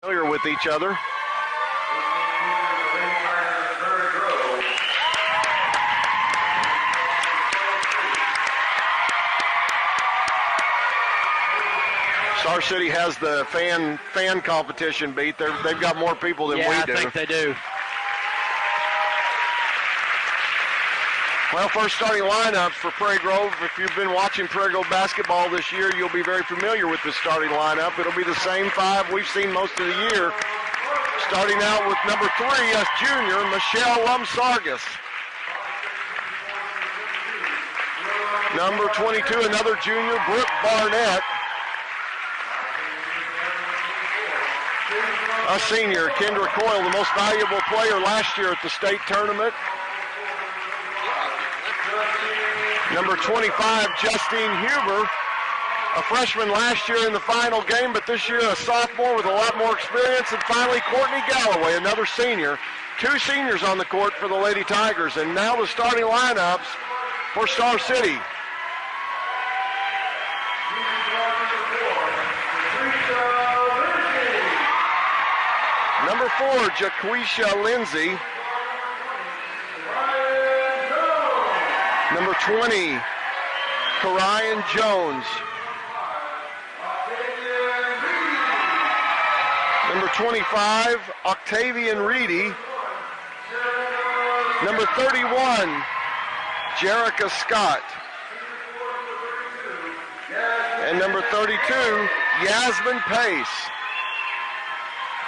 Familiar with each other. Star City has the fan competition beat. They've got more people than we do. Yeah, I think they do. Well, first starting lineups for Prairie Grove. If you've been watching Prairie Grove basketball this year, you'll be very familiar with the starting lineup. It'll be the same five we've seen most of the year. Starting out with number 3, a junior, Michelle Lumsargis. Number 22, another junior, Brooke Barnett. A senior, Kendra Coyle, the most valuable player last year at the state tournament. Number 25, Justine Huber, a freshman last year in the final game, but this year a sophomore with a lot more experience. And finally, Courtney Galloway, another senior. 2 seniors on the court for the Lady Tigers. And now the starting lineups for Star City. Number 4, Jaquisha Lindsay. Number 20, Karian Jones. Number 25, Octavian Reedy. Number 31, Jerica Scott. And number 32, Yasmin Pace.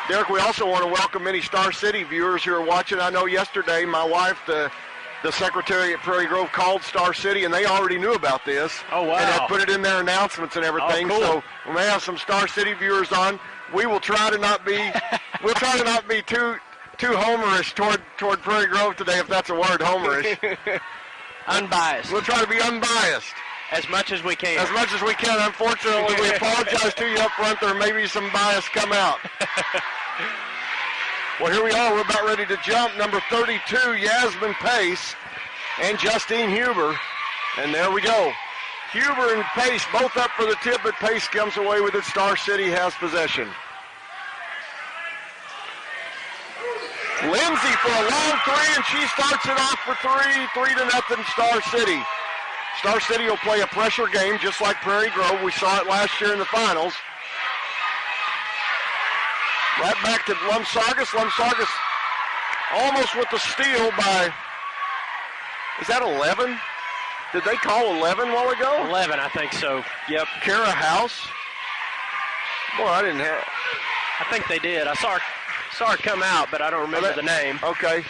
Derek, we also want to welcome many Star City viewers who are watching. I know yesterday my wife, the secretary at Prairie Grove, called Star City, and they already knew about this. Oh, wow. And had put it in their announcements and everything. Oh, cool. So we may have some Star City viewers on. We will try to not be too homerish toward Prairie Grove today, if that's a word, homerish. Unbiased. We'll try to be unbiased. As much as we can. As much as we can. Unfortunately, we apologize to you up front. There may be some bias come out. Well, here we are. We're about ready to jump. Number 32, Yasmin Pace, and Justine Huber. And there we go. Huber and Pace both up for the tip, but Pace comes away with it. Star City has possession. Lindsay for a long 3, and she starts it off for 3-0 Star City. Star City will play a pressure game just like Prairie Grove. We saw it last year in the finals. Right back to Lumsargis. Lumsargis almost with the steal by, is that 11? Did they call 11 a while ago? 11, I think so. Yep. Kara House. Boy, I didn't have. I think they did. I saw her come out, but I don't remember the name. Okay.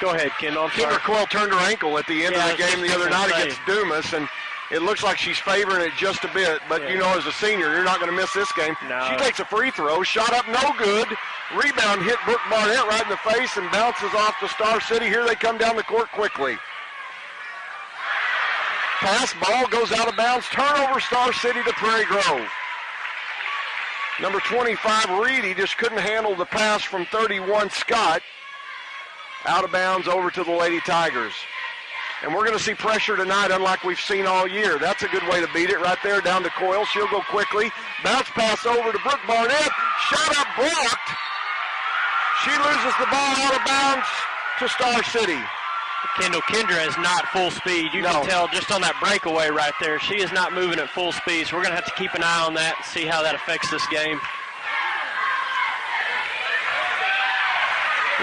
Go ahead, Kendall. I'm sorry. Kendra Coyle turned her ankle at the end of the game the other night against Dumas, and it looks like she's favoring it just a bit. But, you know, as a senior, you're not going to miss this game. No. She takes a free throw, shot up no good. Rebound hit Brooke Barnett right in the face and bounces off to Star City. Here they come down the court quickly. Pass, ball goes out of bounds. Turnover, Star City to Prairie Grove. Number 25, Reedy, just couldn't handle the pass from 31, Scott. Out of bounds over to the Lady Tigers. And we're going to see pressure tonight, unlike we've seen all year. That's a good way to beat it right there, down to Coyle. She'll go quickly. Bounce pass over to Brooke Barnett. Shot up blocked. She loses the ball out of bounds to Star City. Kendra is not full speed. You can tell just on that breakaway right there. She is not moving at full speed, so we're going to have to keep an eye on that and see how that affects this game.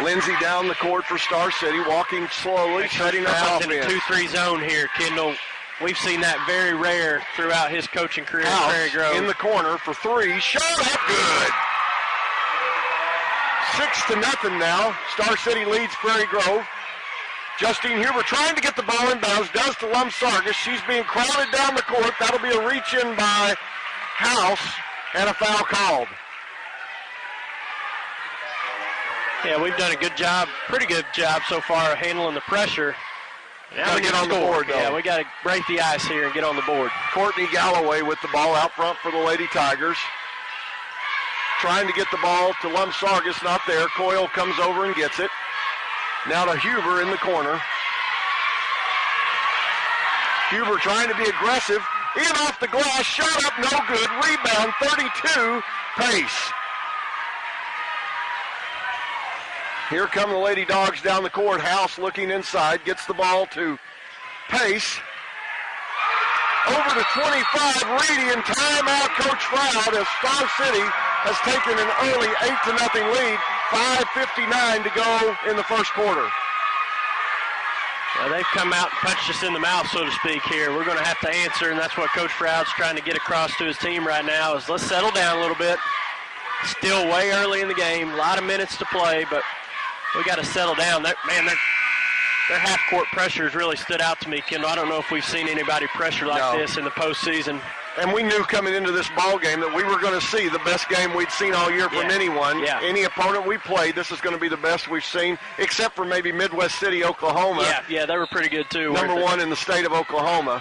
Lindsay down the court for Star City, walking slowly, setting up in a 2-3 zone here, Kendall. We've seen that very rare throughout his coaching career at Prairie Grove. In the corner for 3, shot up good. 6-0 now. Star City leads Prairie Grove. Justine Huber trying to get the ball in bounds, does to Lumsargis. She's being crowded down the court. That'll be a reach-in by House and a foul called. Yeah, we've done a good job, pretty good job so far of handling the pressure. Now we get on the board, though. Yeah, we got to break the ice here and get on the board. Courtney Galloway with the ball out front for the Lady Tigers. Trying to get the ball to Lumsargis, not there. Coyle comes over and gets it. Now to Huber in the corner. Huber trying to be aggressive. In off the glass, shot up, no good. Rebound, 32, Pace. Here come the Lady Dogs down the court. House looking inside, gets the ball to Pace. Over to 25, Reedy, and timeout, Coach Froud, as Star City has taken an early 8-0 lead. 5:59 to go in the first quarter. Well, they've come out and punched us in the mouth, so to speak, here. We're going to have to answer, and that's what Coach Froud's trying to get across to his team right now is let's settle down a little bit. Still way early in the game, a lot of minutes to play, but we got to settle down. Their half-court pressure has really stood out to me, Kendall. I don't know if we've seen anybody pressure like this in the postseason. And we knew coming into this ball game that we were going to see the best game we'd seen all year from anyone. Yeah. Any opponent we played, this is going to be the best we've seen, except for maybe Midwest City, Oklahoma. Yeah, they were pretty good too. Number one in the state of Oklahoma.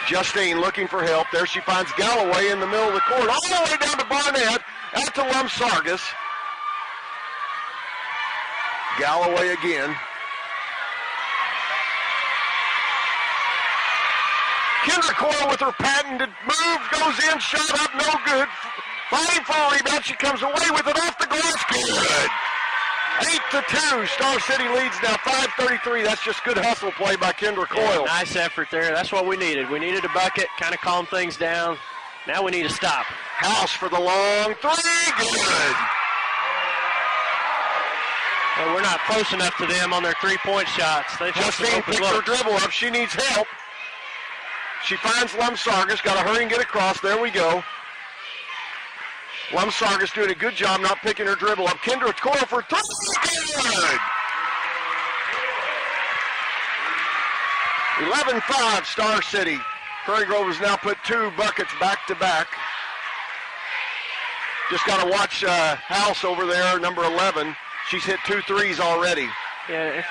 Justine looking for help. There she finds Galloway in the middle of the court, all the way down to Barnett, out to Lumsargus. Galloway again. Kendra Coyle with her patented move, goes in, shot up, no good. Fighting for a rebound, she comes away with it off the glass, good. 8-2, Star City leads now, 5:33. That's just good hustle play by Kendra Coyle. Yeah, nice effort there. That's what we needed. We needed a bucket, kind of calm things down. Now we need to stop. House for the long three, good. Well, we're not close enough to them on their three-point shots. They've got some Justine open picks her looks. dribble up. She needs help. She finds Lumsargus. Got to hurry and get across. There we go. Lumsargus doing a good job not picking her dribble up. Kendra Coyle for three. Good. 11-5 Star City. Prairie Grove has now put 2 buckets back to back. Just got to watch House over there, number 11. She's hit 2 threes already. Yeah,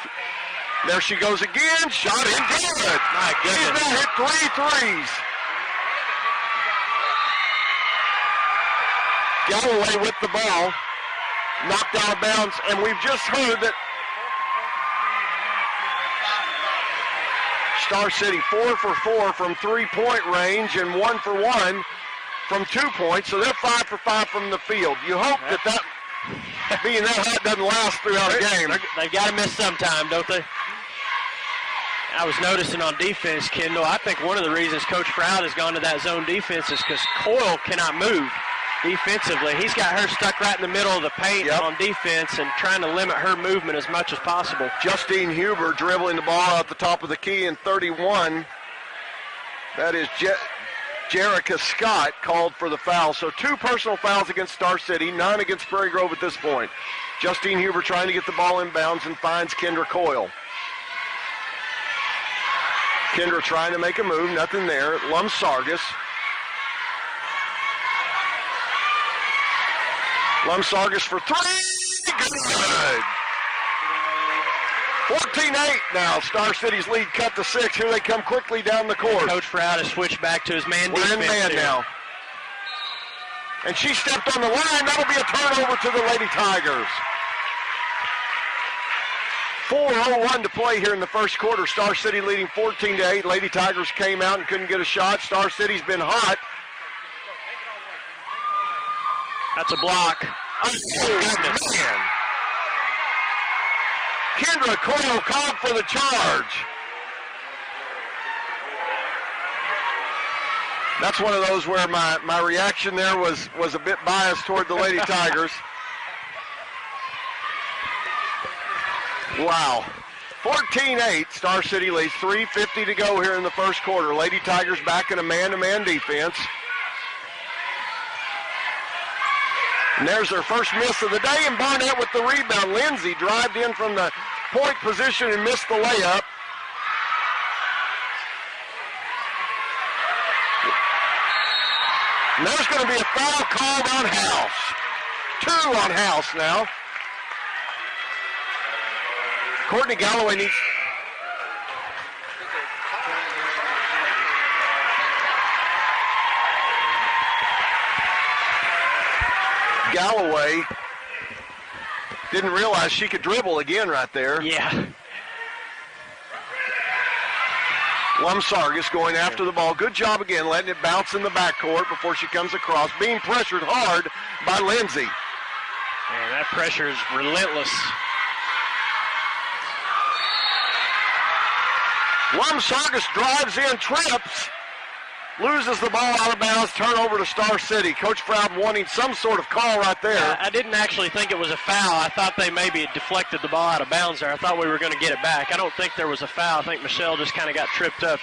There she goes again. Shot in good. My goodness. She's now hit 3 threes. Galloway with the ball. Knocked out of bounds. And we've just heard that Star City 4 for 4 from 3-point range and 1 for 1 from 2 points. So they're 5 for 5 from the field. You hope that being that hot doesn't last throughout the game. They've got to miss sometime, don't they? I was noticing on defense, Kendall, I think one of the reasons Coach Froud has gone to that zone defense is because Coyle cannot move defensively. He's got her stuck right in the middle of the paint on defense and trying to limit her movement as much as possible. Justine Huber dribbling the ball out the top of the key in 31. That is Jerica Scott called for the foul. So 2 personal fouls against Star City, none against Prairie Grove at this point. Justine Huber trying to get the ball in bounds and finds Kendra Coyle. Kendra trying to make a move, nothing there. Lumsargus. Lumsargus for 3, good. 14-8 now. Star City's lead cut to 6. Here they come quickly down the court. Coach Froud has switched back to his man defense. We're in man now. And she stepped on the line. That'll be a turnover to the Lady Tigers. 4:01 to play here in the first quarter. Star City leading 14-8. Lady Tigers came out and couldn't get a shot. Star City's been hot. That's a block. Oh, man. Kendra Coyle called for the charge. That's one of those where my reaction there was a bit biased toward the Lady Tigers. Wow. 14-8, Star City leads. 3:50 to go here in the first quarter. Lady Tigers back in a man-to-man defense. And there's their first miss of the day, and Barnett with the rebound. Lindsay drived in from the point position and missed the layup. And there's going to be a foul called on House. 2 on House now. Courtney Galloway needs... Galloway didn't realize she could dribble again right there. Yeah. Lumsargis going after the ball. Good job again, letting it bounce in the backcourt before she comes across. Being pressured hard by Lindsay. Man, that pressure is relentless. Lumsargis drives in, trips, loses the ball out of bounds, turnover to Star City. Coach Froud wanting some sort of call right there. I didn't actually think it was a foul. I thought they maybe had deflected the ball out of bounds there. I thought we were going to get it back. I don't think there was a foul. I think Michelle just kind of got tripped up.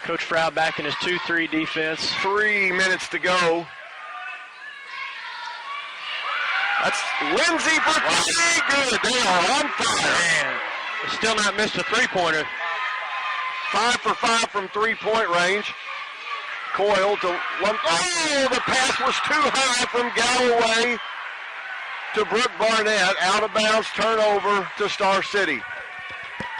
Coach Froud back in his 2-3 defense. 3 minutes to go. That's Lindsay for three. Good. They are on fire. Man, still not missed a three-pointer. 5 for 5 from three-point range. Coyle to oh, the pass was too high from Galloway to Brooke Barnett. Out of bounds, turnover to Star City.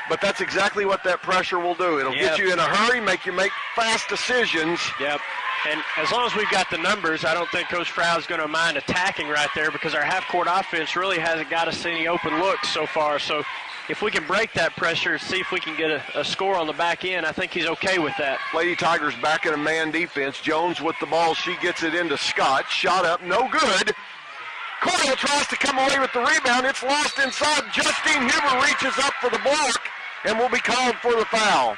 But that's exactly what that pressure will do. It'll get you in a hurry, make you make fast decisions. Yep. And as long as we've got the numbers, I don't think Coach Froud's going to mind attacking right there because our half-court offense really hasn't got us any open looks so far. So if we can break that pressure, see if we can get a score on the back end, I think he's okay with that. Lady Tigers back in a man defense. Jones with the ball. She gets it into Scott. Shot up, no good. Coyle tries to come away with the rebound. It's lost inside. Justine Huber reaches up for the block and will be called for the foul.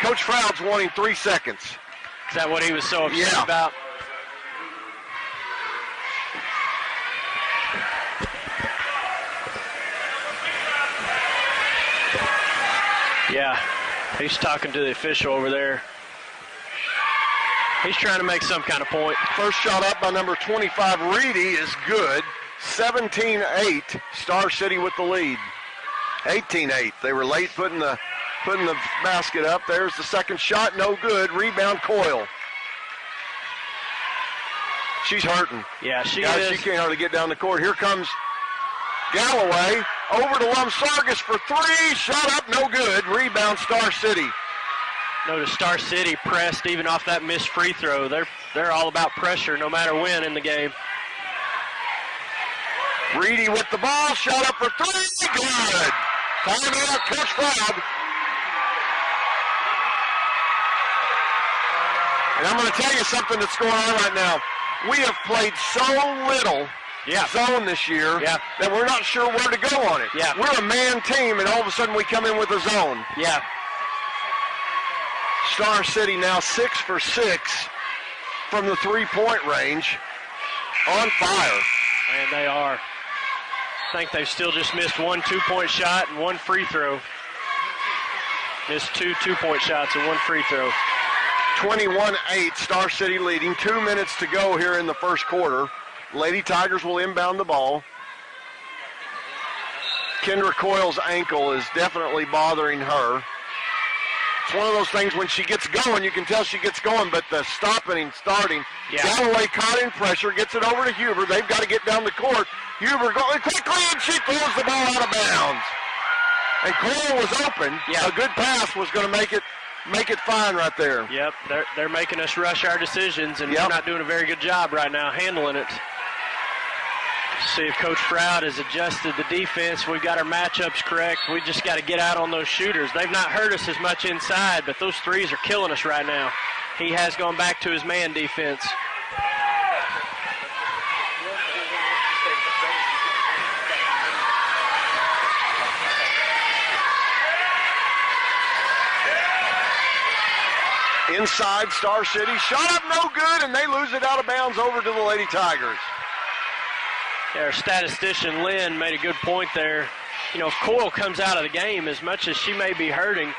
Coach Froud's wanting 3 seconds. Is that what he was so upset about? Yeah, he's talking to the official over there. He's trying to make some kind of point. First shot up by number 25, Reedy, is good. 17-8, Star City with the lead. 18-8. They were late putting the basket up. There's the second shot, no good. Rebound, Coyle. She's hurting. Yeah, she Guys, is. she can't hardly get down the court. Here comes Galloway. Over to Lumsargis for three. Shot up, no good. Rebound, Star City. Notice Star City pressed even off that missed free throw. They're all about pressure no matter when in the game. Reedy with the ball. Shot up for three. Good. Timeout, Coach Froud. And I'm going to tell you something that's going on right now. We have played so little zone this year that we're not sure where to go on it. Yeah. We're a man team, and all of a sudden we come in with a zone. Yeah. Star City now 6 for 6 from the three-point range. On fire. And they are. I think they've still just missed one two-point shot and one free throw. Missed two two-point shots and one free throw. 21-8, Star City leading. 2 minutes to go here in the first quarter. Lady Tigers will inbound the ball. Kendra Coyle's ankle is definitely bothering her. It's one of those things when she gets going, you can tell she gets going, but the stopping and starting. Galloway caught in pressure, gets it over to Huber. They've got to get down the court. Huber going quickly, and she throws the ball out of bounds. And Coyle was open. Yeah. A good pass was going to make it fine right there. Yep, they're making us rush our decisions, and we're not doing a very good job right now handling it. See if Coach Froud has adjusted the defense. We've got our matchups correct. We just got to get out on those shooters. They've not hurt us as much inside, but those threes are killing us right now. He has gone back to his man defense. Inside Star City, shot up no good, and they lose it out of bounds over to the Lady Tigers. Yeah, our statistician Lynn made a good point there. You know, if Coyle comes out of the game, as much as she may be hurting,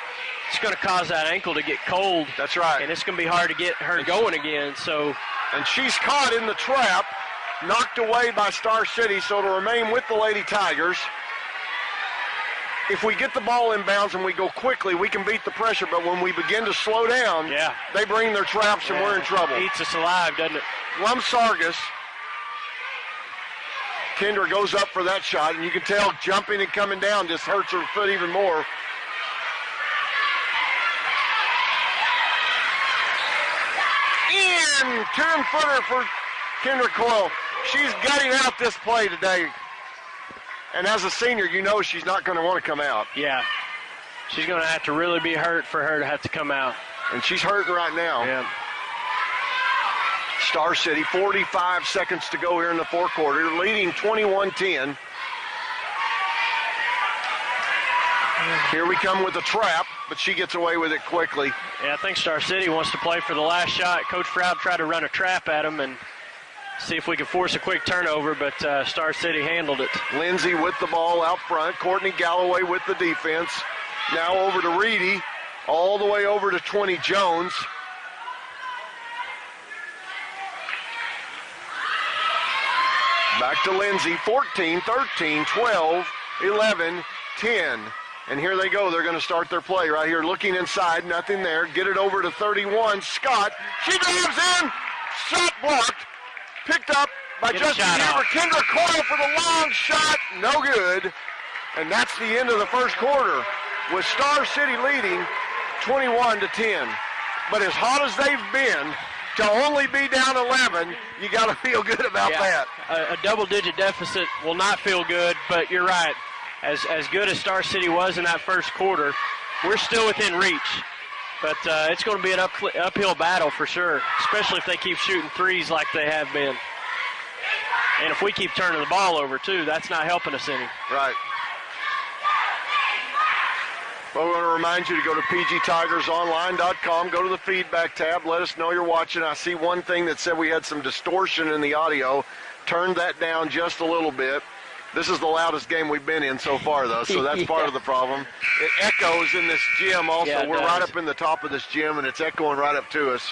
it's going to cause that ankle to get cold. That's right. And it's going to be hard to get her going again. So, and she's caught in the trap, knocked away by Star City, so to remain with the Lady Tigers. If we get the ball in bounds and we go quickly, we can beat the pressure. But when we begin to slow down, they bring their traps and we're in trouble. Eats us alive, doesn't it? Lumsargis. Kendra goes up for that shot, and you can tell jumping and coming down just hurts her foot even more. In! 10-footer for Kendra Coyle. She's gutting out this play today. And as a senior, you know she's not going to want to come out. Yeah. She's going to have to really be hurt for her to have to come out. And she's hurting right now. Yeah. Star City, 45 seconds to go here in the fourth quarter, leading 21-10. Here we come with a trap, but she gets away with it quickly. Yeah, I think Star City wants to play for the last shot. Coach Froud tried to run a trap at him and see if we can force a quick turnover, but Star City handled it. Lindsay with the ball out front. Courtney Galloway with the defense. Now over to Reedy, all the way over to 20 Jones. Back to Lindsay, 14, 13, 12, 11, 10. And here they go. They're going to start their play right here. Looking inside, nothing there. Get it over to 31. Scott, she drives in. Shot blocked. Picked up by Justin Huber. Kendra Coyle for the long shot. No good. And that's the end of the first quarter with Star City leading 21-10. But as hot as they've been, to only be down 11, you got to feel good about that. A double-digit deficit will not feel good, but you're right. As good as Star City was in that first quarter, we're still within reach. But it's going to be an uphill battle for sure, especially if they keep shooting threes like they have been. And if we keep turning the ball over, too, that's not helping us any. Right. Well, we want to remind you to go to pgtigersonline.com, go to the feedback tab, let us know you're watching. I see one thing that said we had some distortion in the audio. Turn that down just a little bit. This is the loudest game we've been in so far, though, so that's part of the problem. It echoes in this gym also. Yeah, we're right up in the top of this gym, and it's echoing right up to us.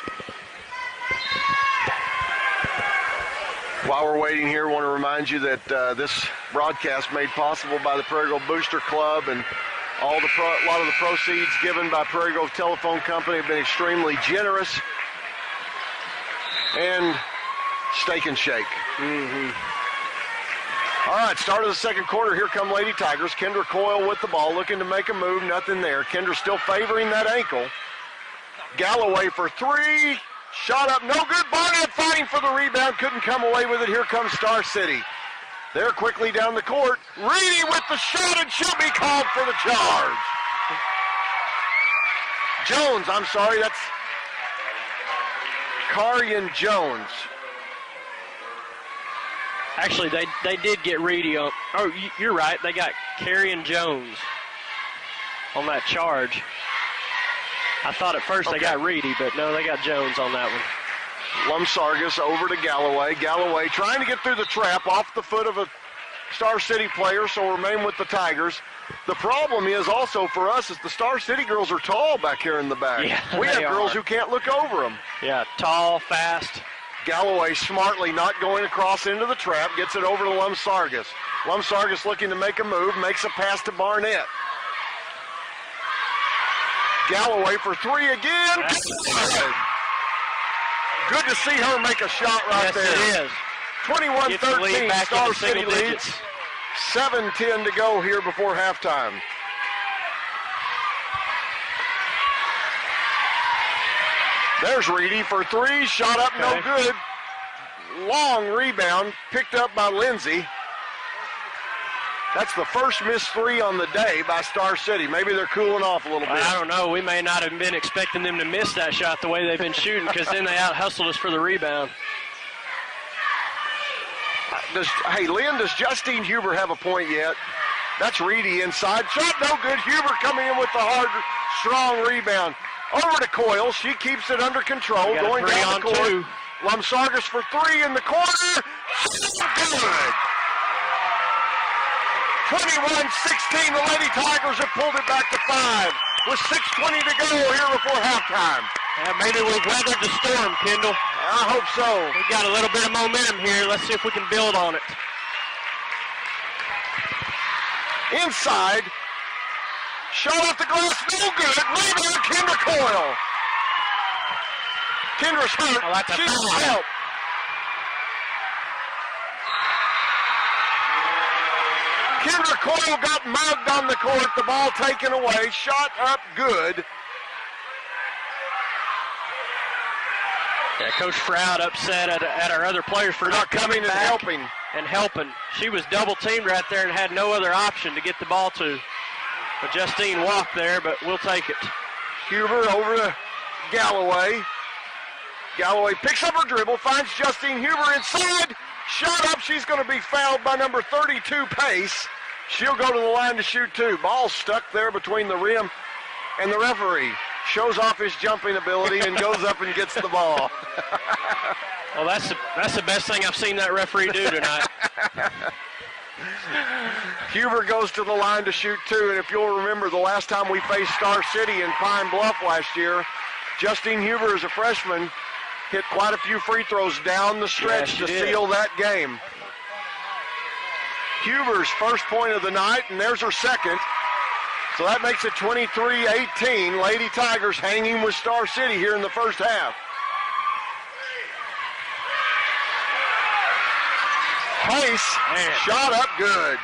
While we're waiting here, I want to remind you that this broadcast made possible by the Prairie Grove Booster Club, and a lot of the proceeds given by Prairie Grove Telephone Company have been extremely generous. And Steak and Shake. Mm-hmm. All right, start of the second quarter. Here come Lady Tigers. Kendra Coyle with the ball, looking to make a move. Nothing there. Kendra still favoring that ankle. Galloway for three. Shot up, no good. Barnett fighting for the rebound. Couldn't come away with it. Here comes Star City. They're quickly down the court. Reedy with the shot, and she'll be called for the charge. Jones, I'm sorry, that's Carian Jones. Actually, they did get Reedy on. Oh, you're right. They got Carian Jones on that charge. I thought at first they got Reedy, but no, they got Jones on that one. Lumsargis over to Galloway. Galloway trying to get through the trap off the foot of a Star City player, so remain with the Tigers. The problem is also for us is the Star City girls are tall back here in the back. Yeah, we have girls who can't look over them. Yeah, tall, fast. Galloway smartly not going across into the trap, gets it over to Lumsargis. Lumsargis looking to make a move, makes a pass to Barnett. Galloway for three again. Good to see her make a shot right there. Yes, it is. 21-13, Star City leads. 7:10 to go here before halftime. There's Reedy for three, shot up, no good. Long rebound, picked up by Lindsay. That's the first missed three on the day by Star City. Maybe they're cooling off a little bit. I don't know. We may not have been expecting them to miss that shot the way they've been shooting, because then they out-hustled us for the rebound. Hey, Lynn, does Justine Huber have a point yet? That's Reedy inside. Shot no good. Huber coming in with the hard, strong rebound. Over to Coyle. She keeps it under control. Going down the court. Lumsargis for three in the corner. Good. 21-16. The Lady Tigers have pulled it back to 5 with 6:20 to go here before halftime. Yeah, maybe we've weathered the storm, Kendall. I hope so. We've got a little bit of momentum here. Let's see if we can build on it. Inside. Shot off the glass. No good. Rebound, Kendra Coyle. Kendra's hurt. I like that. She needs help. Kendra Coyle got mugged on the court. The ball taken away. Shot up good. Yeah, Coach Froud upset at our other players for not coming and helping. She was double teamed right there and had no other option to get the ball to. But Justine walked there, but we'll take it. Huber over to Galloway. Galloway picks up her dribble, finds Justine Huber inside. Shot up, she's going to be fouled by number 32, Pace. She'll go to the line to shoot two. Ball stuck there between the rim and the referee. Shows off his jumping ability and goes up and gets the ball. Well, that's the best thing I've seen that referee do tonight. Huber goes to the line to shoot two, and if you'll remember, the last time we faced Star City in Pine Bluff last year, Justine Huber, as a freshman, hit quite a few free throws down the stretch to seal that game. Huber's first point of the night, and there's her second. So that makes it 23-18. Lady Tigers hanging with Star City here in the first half. Pace, shot up good.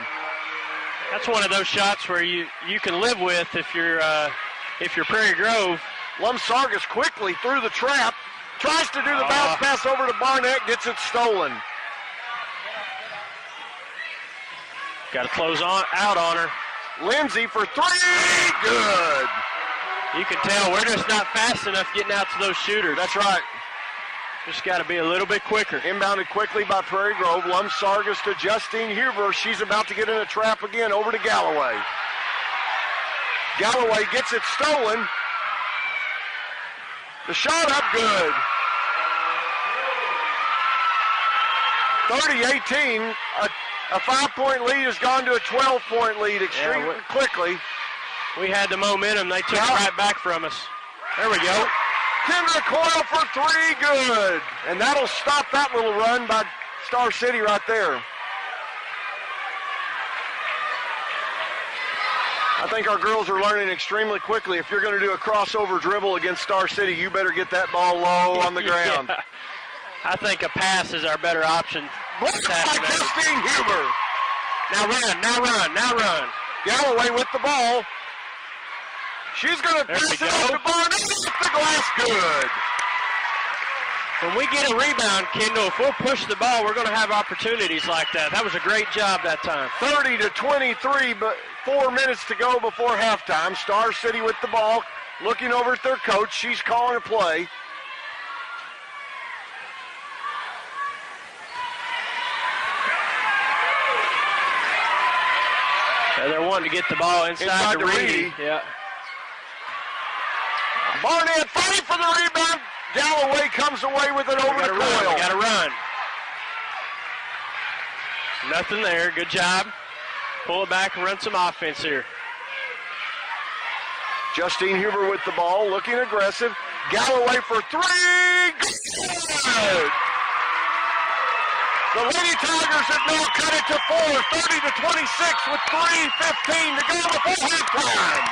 That's one of those shots where you can live with if you're Prairie Grove. Lum Sargis quickly through the trap, tries to do the bounce pass over to Barnett, gets it stolen. Got to close out on her. Lindsay for three, good. You can tell we're just not fast enough getting out to those shooters. That's right. Just got to be a little bit quicker. Inbounded quickly by Prairie Grove. Lum Sargis to Justine Huber. She's about to get in a trap again, over to Galloway. Galloway gets it stolen. The shot up, good. 30-18. A 5-point lead has gone to a 12-point lead extremely quickly. We had the momentum. They took it right back from us. There we go. Kendra Coyle for three, good. And that'll stop that little run by Star City right there. I think our girls are learning extremely quickly. If you're going to do a crossover dribble against Star City, you better get that ball low on the ground. Yeah. I think a pass is our better option. Blocked by Justine Huber. Now run. Galloway with the ball. She's going to pass it up to Barnett. Off the glass, good. When we get a rebound, Kendall, if we'll push the ball, we're going to have opportunities like that. That was a great job that time. 30-23, but 4 minutes to go before halftime. Star City with the ball, looking over at their coach. She's calling a play. Yeah, they're wanting to get the ball inside to Reedy. Yeah. Barnett fighting for the rebound. Galloway comes away with it over to Coyle. We got to run. Nothing there. Good job. Pull it back and run some offense here. Justine Huber with the ball, looking aggressive. Galloway for three. Good. The Lady Tigers have now cut it to 30-26 with 3:15 to go before halftime.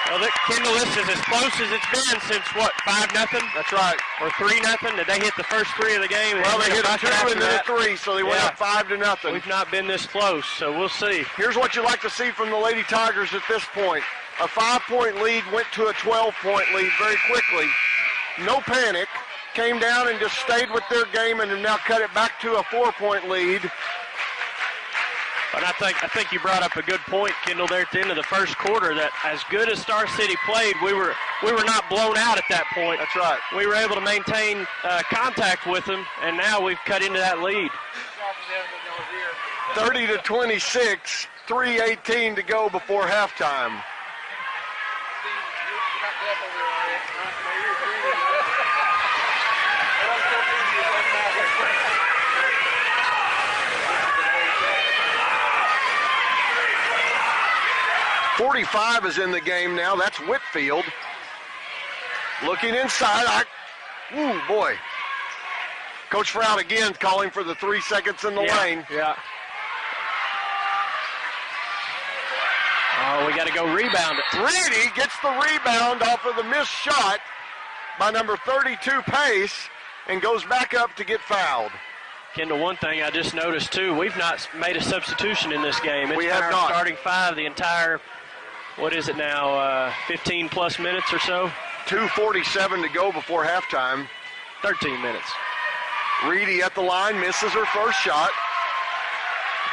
Well, Kendall, this is as close as it's been since, 5-0? That's right. Or 3-0? Did they hit the first three of the game? Well, they hit a 2 and then a 3, so they went up 5-0. We've not been this close, so we'll see. Here's what you like to see from the Lady Tigers at this point. A 5-point lead went to a 12-point lead very quickly. No panic. Came down and just stayed with their game and have now cut it back to a 4-point lead. But I think you brought up a good point, Kendall, there at the end of the first quarter, that as good as Star City played, we were not blown out at that point. That's right. We were able to maintain contact with them, and now we've cut into that lead. 30-26, 3:18 to go before halftime. .45 is in the game now. That's Whitfield. Looking inside. Ooh, boy. Coach Froud again calling for the 3 seconds in the lane. Yeah. Oh, we got to go rebound it. Reedy gets the rebound off of the missed shot by number 32, Pace, and goes back up to get fouled. Kendall, one thing I just noticed, too, we've not made a substitution in this game. It's we have our not. Starting five the entire, 15-plus minutes or so? 2:47 to go before halftime. 13 minutes. Reedy at the line, misses her first shot.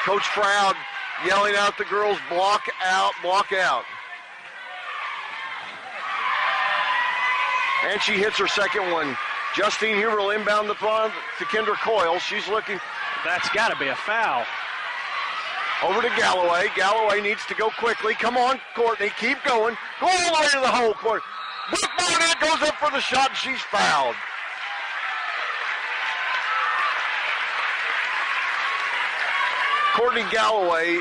Coach Froud yelling out the girls, block out, block out. And she hits her second one. Justine Huber will inbound the ball to Kendra Coyle. She's looking. That's got to be a foul. Over to Galloway. Galloway needs to go quickly. Come on, Courtney. Keep going. Go all the way to the hole, Courtney. Brooke Barnett goes up for the shot, and she's fouled. Courtney Galloway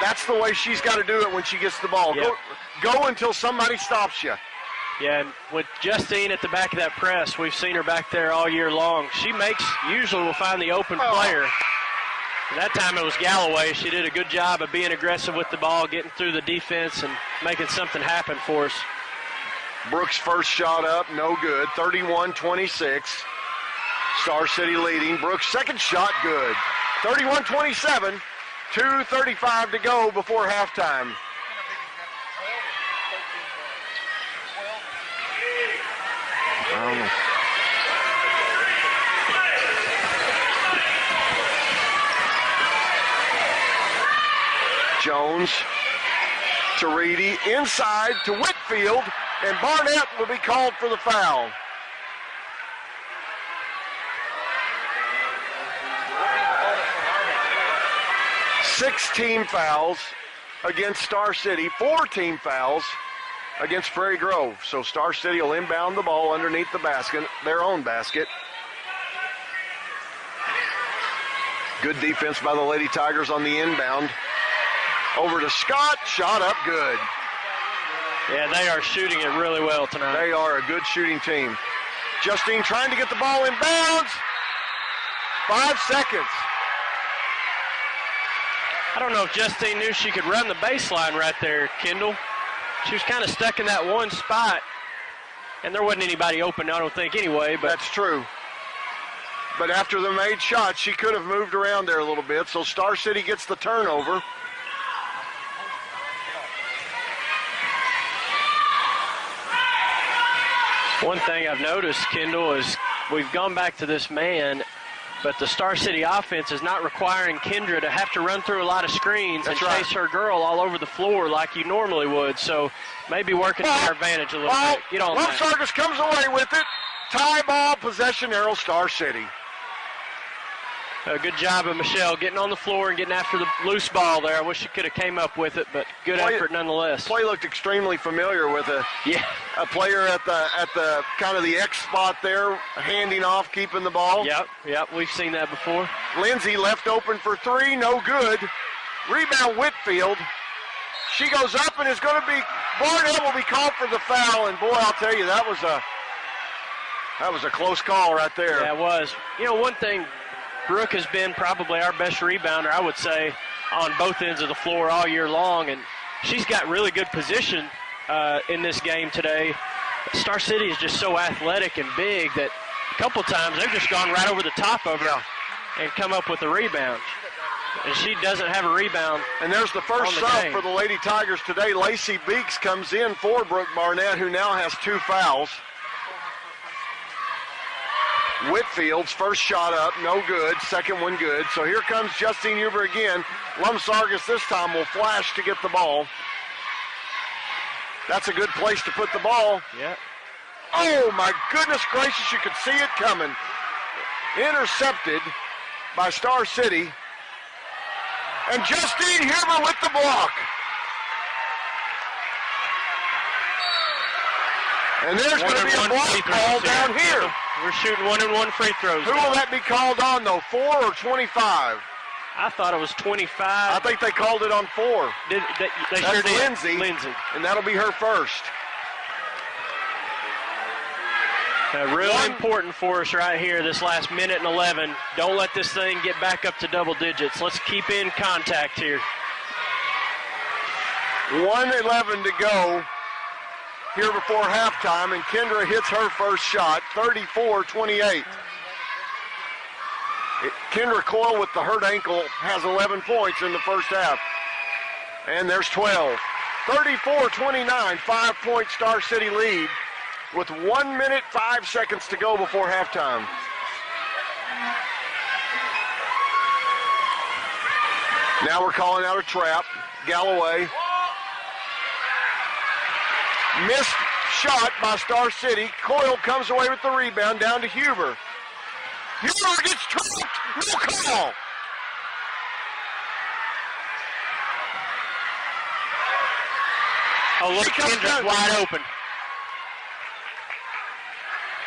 that's the way she's got to do it when she gets the ball. Yep. Go until somebody stops you. Yeah, and with Justine at the back of that press, we've seen her back there all year long. She usually will find the open player. And that time it was Galloway. She did a good job of being aggressive with the ball, getting through the defense and making something happen for us. Brooks' first shot up, no good, 31-26. Star City leading. Brooks' second shot, good. 31-27, 2:35 to go before halftime. Jones to Reedy, inside to Whitfield, and Barnett will be called for the foul. Six team fouls against Star City, 4 team fouls against Prairie Grove. So Star City will inbound the ball underneath the basket, their own basket. Good defense by the Lady Tigers on the inbound. Over to Scott, shot up good. Yeah, they are shooting it really well tonight. They are a good shooting team. Justine trying to get the ball in bounds. 5 seconds. I don't know if Justine knew she could run the baseline right there, Kendall. She was kind of stuck in that one spot, and there wasn't anybody open, I don't think, anyway. But that's true. But after the made shot, she could have moved around there a little bit, so Star City gets the turnover. One thing I've noticed, Kendall, is we've gone back to this man, but the Star City offense is not requiring Kendra to have to run through a lot of screens and chase her girl all over the floor like you normally would. So maybe working to our advantage a little bit. Get on that. Sargis comes away with it. Tie ball, possession arrow, Star City. A good job of Michelle getting on the floor and getting after the loose ball there. I wish she could have came up with it, but good effort nonetheless. Play looked extremely familiar with a player at the kind of the X spot there, handing off, keeping the ball. Yep, we've seen that before. Lindsay left open for 3, no good. Rebound Whitfield. She goes up and is going to be, Barnett will be called for the foul, and boy, I'll tell you, that was a close call right there. Yeah, it was. You know, one thing, Brooke has been probably our best rebounder, I would say, on both ends of the floor all year long, and she's got really good position in this game today. Star City is just so athletic and big that a couple times they've just gone right over the top of her and come up with a rebound. And she doesn't have a rebound. And there's the first sub for the Lady Tigers today. Lacey Beeks comes in for Brooke Barnett, who now has 2 fouls. Whitfield's first shot up, no good. Second one good. So here comes Justine Huber again. Sargis this time will flash to get the ball. That's a good place to put the ball. Yeah. Oh, my goodness gracious, you could see it coming. Intercepted by Star City. And Justine Huber with the block. And there's going to be a block call down here. We're shooting 1-and-1 free throws. Who will that be called on, though, 4 or 25? I thought it was 25. I think they called it on 4. They That's sure did. Lindsay. And that'll be her first. Really important for us right here, this last minute and 11. Don't let this thing get back up to double digits. Let's keep in contact here. 1:11 to go here before halftime, and Kendra hits her first shot, 34-28. Kendra Coyle with the hurt ankle has 11 points in the first half. And there's 12. 34-29, 5-point Star City lead with 1 minute, 5 seconds to go before halftime. Now we're calling out a trap. Galloway. Missed shot by Star City. Coyle comes away with the rebound down to Huber. Huber gets trapped. No call. Oh, look, Kendra's wide open.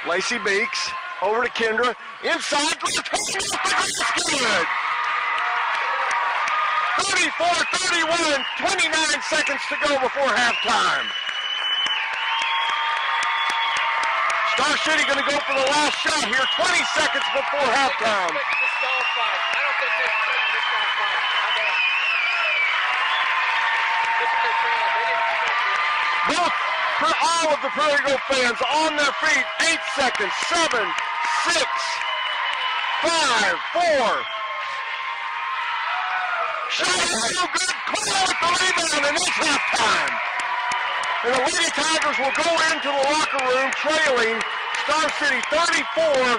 Lacey Beeks over to Kendra. Inside. Good. 34-31. 29 seconds to go before halftime. Star City going to go for the last shot here. 20 seconds before halftime. Both for all of the Prairie Grove fans on their feet. 8 seconds. 7, 6, 5, 4. Shot is so good. Coyle with the rebound, and it's halftime. And the Lady Tigers will go into the locker room trailing Star City 34-31.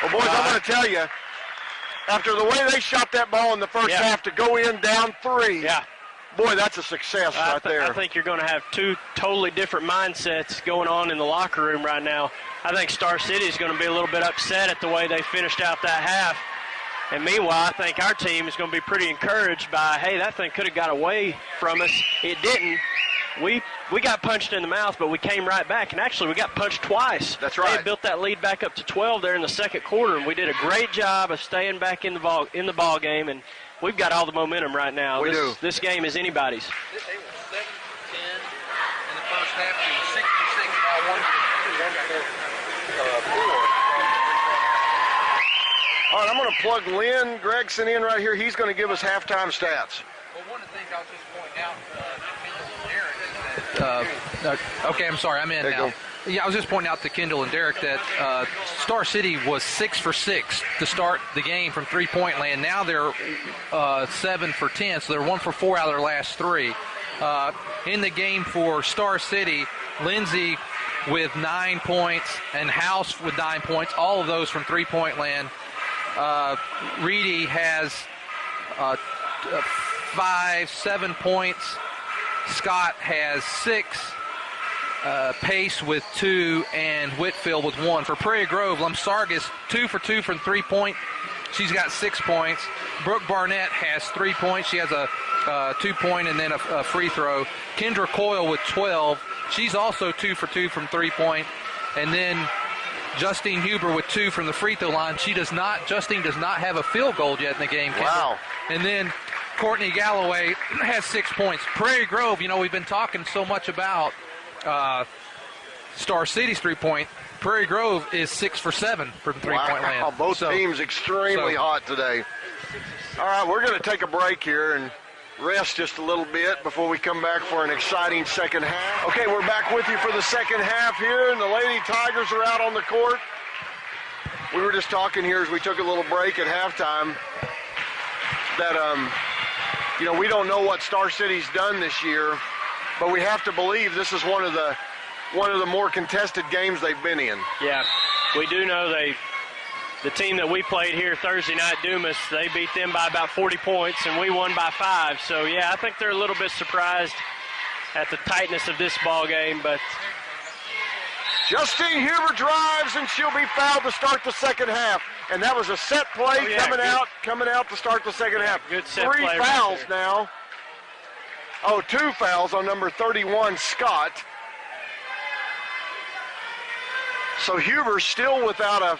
Well, boys, I'm going to tell you, after the way they shot that ball in the first half to go in down 3, boy, that's a success right there. I think you're going to have two totally different mindsets going on in the locker room right now. I think Star City is going to be a little bit upset at the way they finished out that half. And meanwhile, I think our team is going to be pretty encouraged by, hey, that thing could have got away from us. It didn't. We got punched in the mouth, but we came right back. And actually, we got punched twice. That's right. They built that lead back up to 12 there in the second quarter, and we did a great job of staying back in the ball game. And we've got all the momentum right now. We do. This game is anybody's. They were 7-10 in the first half. It was 66 4. All right, I'm going to plug Lynn Gregson in right here. He's going to give us halftime stats. Well, one of the things I'll just point out, Kendall and Derek, okay, I'm sorry, I'm in now. Yeah, I was just pointing out to Kendall and Derek that Star City was 6 for 6 to start the game from three-point land. Now they're 7 for 10, so they're 1 for 4 out of their last 3. In the game for Star City, Lindsay with 9 points and House with 9 points, all of those from three-point land. Reedy has 7 points. Scott has 6. Pace with 2, and Whitfield with 1. For Prairie Grove, Lumsargis 2 for 2 from 3-point. She's got 6 points. Brooke Barnett has 3 points. She has a 2-point and then a free throw. Kendra Coyle with 12. She's also 2 for 2 from 3-point. And then Justine Huber with 2 from the free throw line. Justine does not have a field goal yet in the game. Wow. And then Courtney Galloway has 6 points. Prairie Grove, we've been talking so much about Star City's 3-point. Prairie Grove is 6 for 7 from three-point land. Both teams extremely hot today. All right, we're going to take a break here and rest just a little bit before we come back for an exciting second half. Okay, we're back with you for the second half here, and the Lady Tigers are out on the court. We were just talking here as we took a little break at halftime that, we don't know what Star City's done this year, but we have to believe this is one of the more contested games they've been in. Yeah, we do know the team that we played here Thursday night, Dumas, they beat them by about 40 points, and we won by 5. So, yeah, I think they're a little bit surprised at the tightness of this ball game. But Justine Huber drives, and she'll be fouled to start the second half. And that was a set play coming out to start the second half. Good set 3 play fouls right now. 2 fouls on number 31, Scott. So Huber's still without a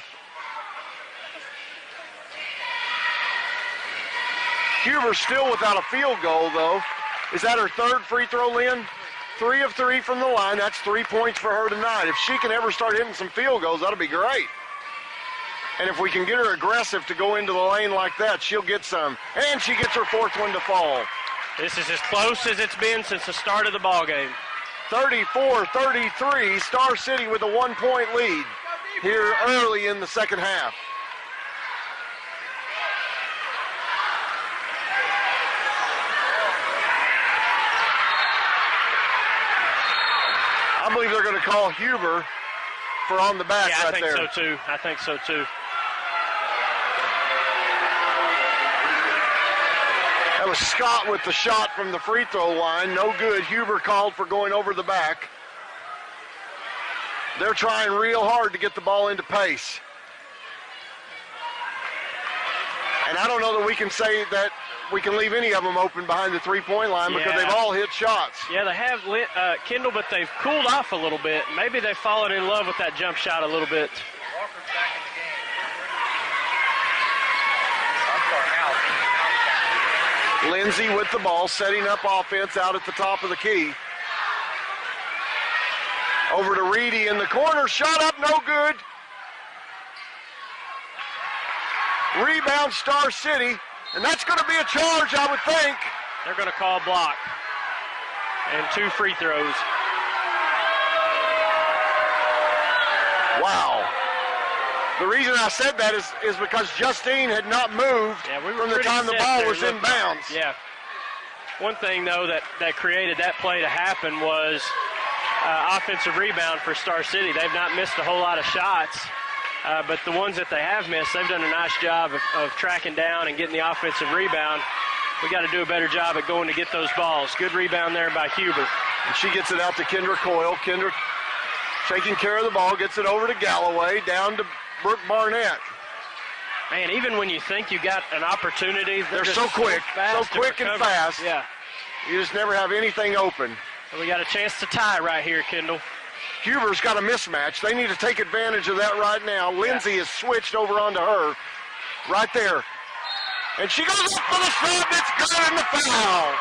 field goal, though. Is that her third free throw, Lynn? 3 of 3 from the line. That's 3 points for her tonight. If she can ever start hitting some field goals, that'll be great. And if we can get her aggressive to go into the lane like that, she'll get some. And she gets her 4th one to fall. This is as close as it's been since the start of the ball game. 34-33, Star City with a 1-point lead here early in the second half. I believe they're going to call Huber for on the back right there. I think so too. That was Scott with the shot from the free throw line. No good. Huber called for going over the back. They're trying real hard to get the ball into Pace. And I don't know that we can say that we can leave any of them open behind the three-point line because they've all hit shots. Yeah, they have Kendall, but they've cooled off a little bit. Maybe they've fallen in love with that jump shot a little bit. Walker's back in the game. Lindsay with the ball, setting up offense out at the top of the key. Over to Reedy in the corner, shot up, no good. Rebound, Star City, and that's going to be a charge, I would think. They're going to call block. And 2 free throws. Wow. The reason I said that is because Justine had not moved from the time the ball was in bounds. Yeah. One thing, though, that created that play to happen was offensive rebound for Star City. They've not missed a whole lot of shots, but the ones that they have missed, they've done a nice job of tracking down and getting the offensive rebound. We got to do a better job at going to get those balls. Good rebound there by Huber. And she gets it out to Kendra Coyle. Kendra taking care of the ball, gets it over to Galloway, down to Brooke Barnett. Man, even when you think you got an opportunity, they're so quick, and fast. Yeah. You just never have anything open. So we got a chance to tie right here, Kendall. Huber's got a mismatch. They need to take advantage of that right now. Lindsay has switched over onto her right there. And she goes up for the shot. It's good in the foul.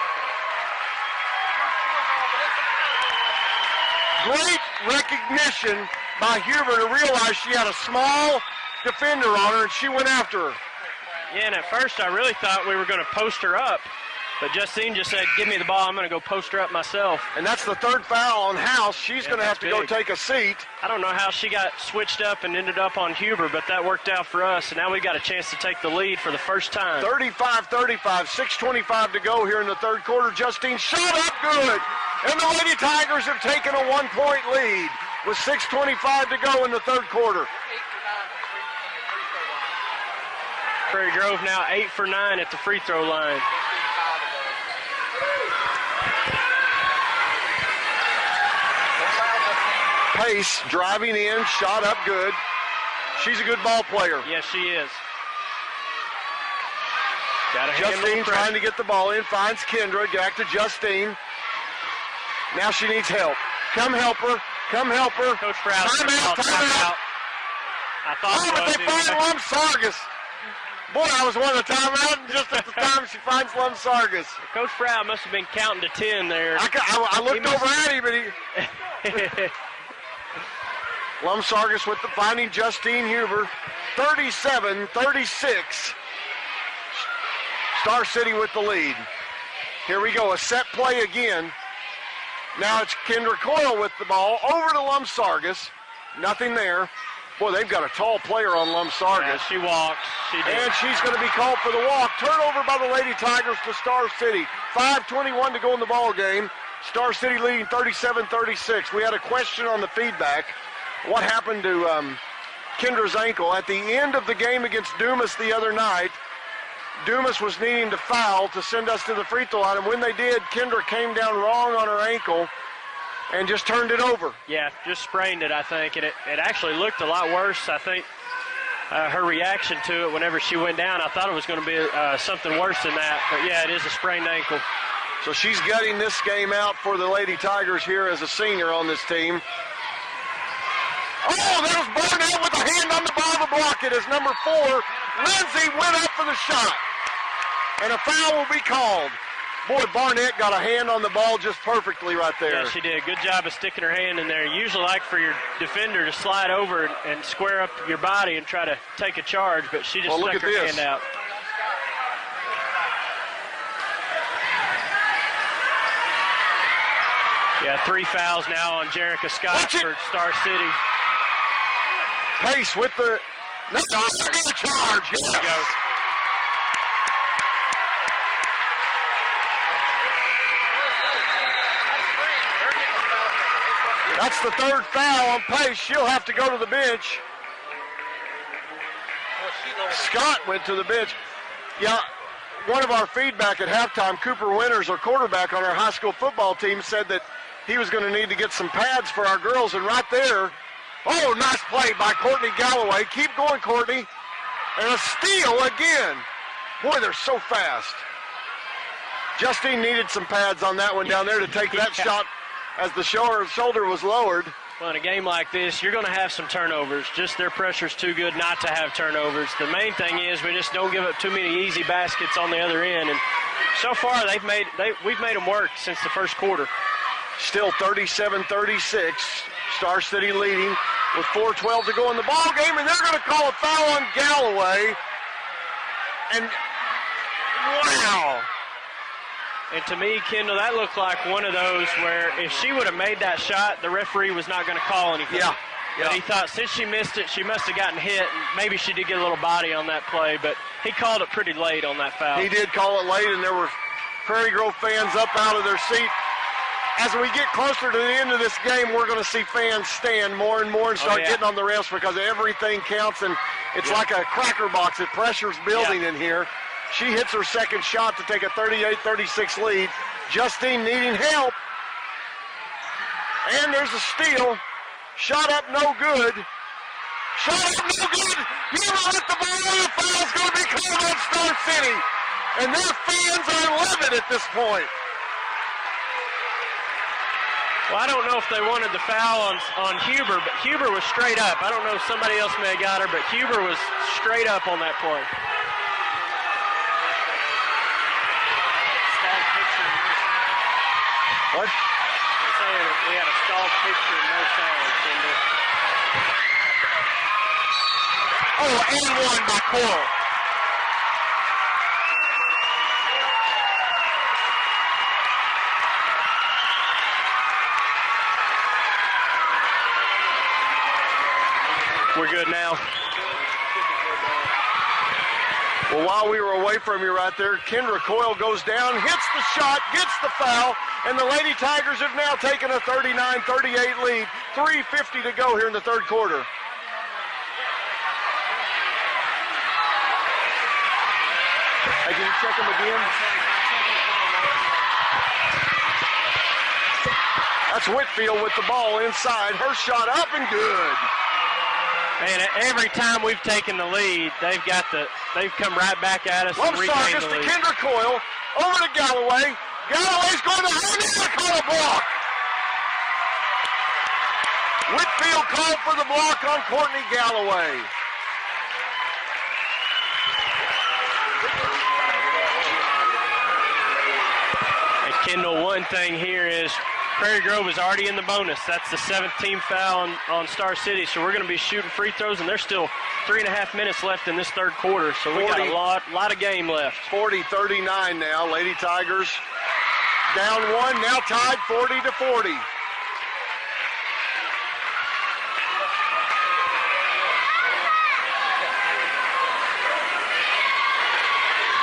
Great recognition by Huber to realize she had a small defender on her, and she went after her. Yeah, and at first I really thought we were going to post her up. But Justine just said, give me the ball, I'm going to go post her up myself. And that's the 3rd foul on House. She's going to have to go take a seat. I don't know how she got switched up and ended up on Huber, but that worked out for us. And now we've got a chance to take the lead for the first time. 35-35, 6:25 to go here in the 3rd quarter. Justine shot up good. And the Lady Tigers have taken a 1-point lead with 6:25 to go in the 3rd quarter. Prairie Grove now 8 for 9 at the free throw line. Pace driving in, shot up good. She's a good ball player. Yes, she is. Justine trying to get the ball in, finds Kendra, back to Justine. Now she needs help. Come help her. Come help her. Coach Proud. Timeout. I thought but they find Lum Sargis. Boy, I was wanting a timeout, and just at the time she finds Lum Sargis. Coach Proud must have been counting to 10 there. I looked over at him, but he... Lum Sargis with finding Justine Huber. 37-36. Star City with the lead. Here we go, a set play again. Now it's Kendra Coyle with the ball over to Lum Sargis. Nothing there. Boy, they've got a tall player on Lum Sargis. Yeah, she walked. She did. And she's going to be called for the walk. Turnover by the Lady Tigers to Star City. 5:21 to go in the ball game. Star City leading 37-36. We had a question on the feedback. What happened to Kendra's ankle? At the end of the game against Dumas the other night, Dumas was needing to foul to send us to the free throw line, and when they did, Kendra came down wrong on her ankle and just turned it over. Yeah, just sprained it, I think, and it actually looked a lot worse. I think her reaction to it whenever she went down, I thought it was going to be something worse than that, but yeah, it is a sprained ankle. So she's gutting this game out for the Lady Tigers here as a senior on this team. Oh, that was Barnett with a hand on the ball to block it as number 4, Lindsay, went up for the shot. And a foul will be called. Boy, Barnett got a hand on the ball just perfectly right there. Yeah, she did. Good job of sticking her hand in there. Usually like for your defender to slide over and square up your body and try to take a charge, but she just stuck her hand out. Yeah, 3 fouls now on Jerica Scott for Star City. Pace with the... No, they're going to charge. Yes. There you go. That's the 3rd foul on Pace. She'll have to go to the bench. Scott went to the bench. Yeah, one of our feedback at halftime, Cooper Winters, our quarterback on our high school football team, said that he was going to need to get some pads for our girls. And right there, oh, nice play by Courtney Galloway. Keep going, Courtney. And a steal again. Boy, they're so fast. Justine needed some pads on that one down there to take that shot as the shoulder was lowered. Well, in a game like this, you're going to have some turnovers. Just their pressure's too good not to have turnovers. The main thing is we just don't give up too many easy baskets on the other end. And so far, we've made them work since the first quarter. Still 37-36. Star City leading with 4:12 to go in the ball game, and they're going to call a foul on Galloway. And wow. And to me, Kendall, that looked like one of those where if she would have made that shot, the referee was not going to call anything. Yeah. But he thought since she missed it, she must have gotten hit. And maybe she did get a little body on that play, but he called it pretty late on that foul. He did call it late, and there were Prairie Grove fans up out of their seat. As we get closer to the end of this game, we're going to see fans stand more and more and start getting on the refs because everything counts, and it's like a cracker box. It pressure's building in here. She hits her second shot to take a 38-36 lead. Justine needing help. And there's a steal. Shot up, no good. Shot up, no good. Huber hit the ball. The foul's going to be called on Star City. And their fans are livid at this point. Well, I don't know if they wanted the foul on Huber, but Huber was straight up. I don't know if somebody else may have got her, but Huber was straight up on that play. What? I'm saying if we had a stalled picture and no sound, Kendall. Oh, and one by Coral. We're good now. Well, while we were away from you right there, Kendra Coyle goes down, hits the shot, gets the foul, and the Lady Tigers have now taken a 39-38 lead. 3:50 to go here in the third quarter. Hey, can you check them again? That's Whitfield with the ball inside. Her shot up and good. Man, every time we've taken the lead, they've come right back at us and regained the to lead. Kendra Coyle, over to Galloway. Galloway's going to hold it and call a block. Whitfield called for the block on Courtney Galloway. And Kendall, one thing here is Prairie Grove is already in the bonus. That's the 7th team foul on Star City, so we're going to be shooting free throws, and there's still 3.5 minutes left in this third quarter, so we got a lot of game left. 40-39 now. Lady Tigers down one, now tied 40-40.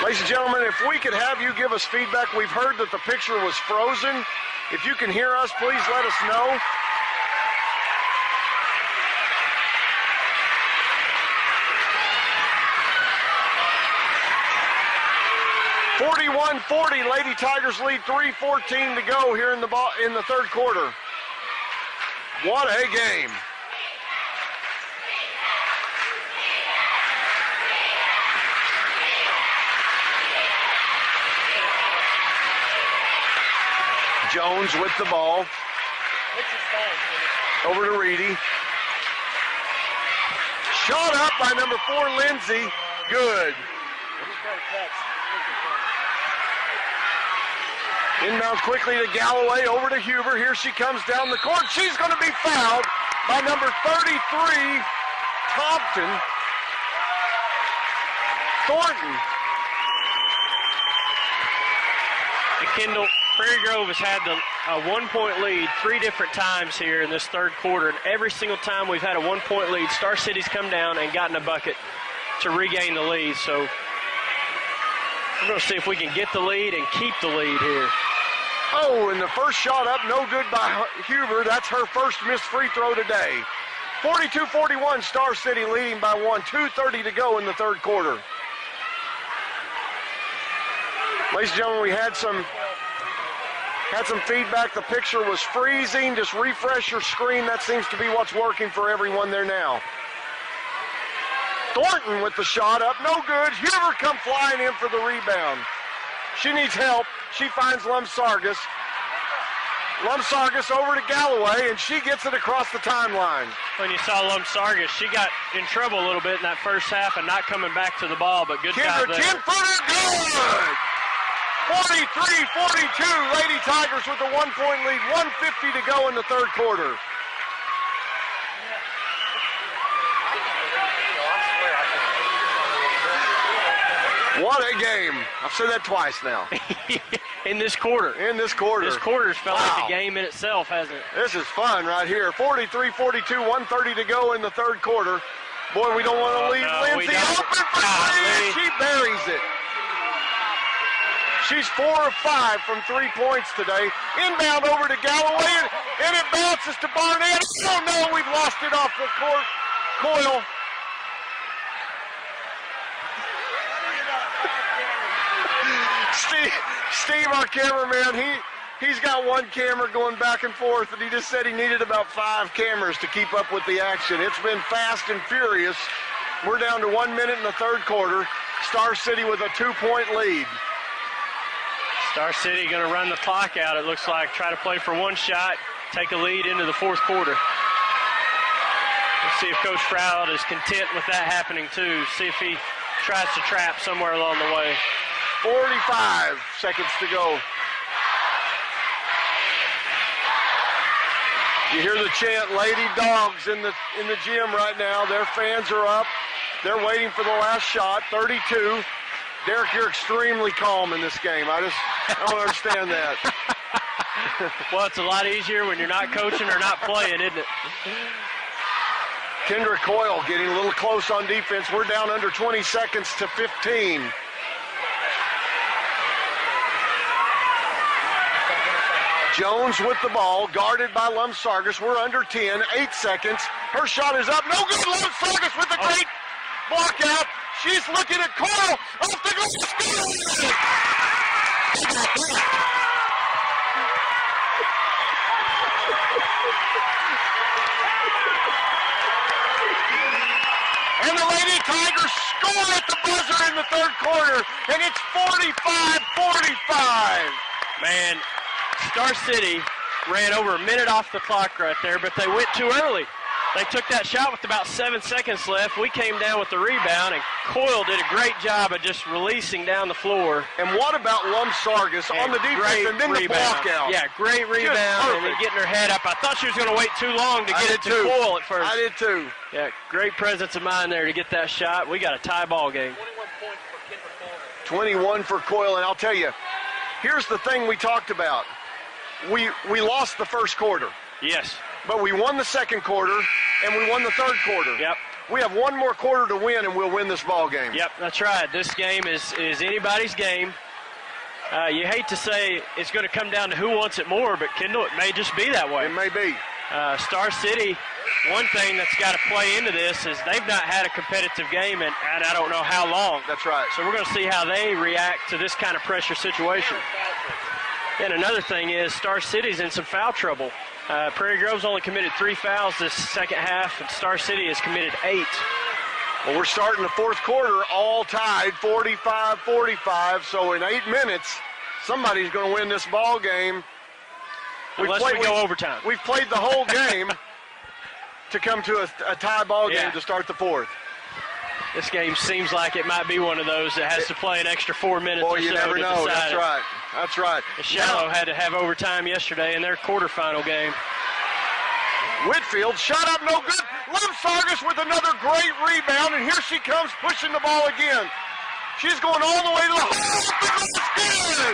Ladies and gentlemen, if we could have you give us feedback, we've heard that the picture was frozen. If you can hear us, please let us know. (41-40), Lady Tigers lead, 3:14 to go here in the third quarter. What a game. Jones with the ball. Over to Reedy. Shot up by number 4, Lindsay. Good. Inbound quickly to Galloway, over to Huber. Here she comes down the court. She's going to be fouled by number 33, Thompson. Thornton. And Kendall, Prairie Grove has had a 1-point lead 3 different times here in this third quarter, and every single time we've had a 1-point lead, Star City's come down and gotten a bucket to regain the lead. So we're going to see if we can get the lead and keep the lead here. Oh, and the first shot up, no good by Huber. That's her first missed free throw today. 42-41, Star City leading by 1. 2:30 to go in the third quarter. Ladies and gentlemen, we had some feedback. The picture was freezing. Just refresh your screen. That seems to be what's working for everyone there now. Thornton with the shot up, no good. Huber come flying in for the rebound. She needs help. She finds Lumsargis. Lumsargis over to Galloway, and she gets it across the timeline. When you saw Lumsargis, she got in trouble a little bit in that first half and not coming back to the ball, but good job there. 10-footer, good! 43-42, Lady Tigers with a 1-point lead. 1:50 to go in the third quarter. What a game. I've said that twice now. In this quarter. In this quarter. This quarter's felt like a game in itself, hasn't it? This is fun right here. 43-42, 1:30 to go in the third quarter. Boy, we don't want to leave Lindsay open for three. She buries it. She's 4 of 5 from 3 points today. Inbound over to Galloway, and it bounces to Barnett. Oh, no, we've lost it off the court. Coyle. Steve, our cameraman, he's got one camera going back and forth, and he just said he needed about 5 cameras to keep up with the action. It's been fast and furious. We're down to 1 minute in the third quarter. Star City with a 2-point lead. Star City going to run the clock out, it looks like. Try to play for one shot, take a lead into the fourth quarter. Let's see if Coach Froud is content with that happening, too. See if he tries to trap somewhere along the way. 45 seconds to go. You hear the chant, Lady Dogs in the gym right now. Their fans are up. They're waiting for the last shot. 32. Derek, you're extremely calm in this game. I don't understand that. Well, it's a lot easier when you're not coaching or not playing, isn't it? Kendra Coyle getting a little close on defense. We're down under 20 seconds to 15. Jones with the ball, guarded by Lumsargis. We're under 10, 8 seconds. Her shot is up. No good. Lumsargis with a great block out. She's looking at Coyle. Off the goal. And the Lady Tigers score at the buzzer in the third quarter. And it's 45-45. Man, Star City ran over a minute off the clock right there, but they went too early. They took that shot with about 7 seconds left. We came down with the rebound, and Coyle did a great job of just releasing down the floor. And what about Lumsargis on the defense and then the block out? Yeah, great rebound and then getting her head up. I thought she was going to wait too long to get it to Coyle at first. I did too. Yeah, great presence of mind there to get that shot. We got a tie ball game. 21 for Coyle, and I'll tell you, here's the thing we talked about. We lost the first quarter. Yes. But we won the second quarter, and we won the third quarter. Yep. We have one more quarter to win, and we'll win this ball game. Yep, that's right. This game is anybody's game. You hate to say it's going to come down to who wants it more, but Kendall, it may just be that way. It may be. Star City, one thing that's got to play into this is they've not had a competitive game in I don't know how long. That's right. So we're going to see how they react to this kind of pressure situation. And another thing is Star City's in some foul trouble. Prairie Grove's only committed 3 fouls this second half, and Star City has committed 8. Well, we're starting the fourth quarter all tied, 45-45. So in 8 minutes, somebody's going to win this ball game. Unless we go overtime. We've played the whole game to come to a tie ball game to start the fourth. This game seems like it might be one of those that has to play an extra 4 minutes or so. You never know. That's right. That's right. Shallow had to have overtime yesterday in their quarterfinal game. Whitfield shot up, no good. Lumsargis with another great rebound, and here she comes pushing the ball again. She's going all the way to the hole. It's good.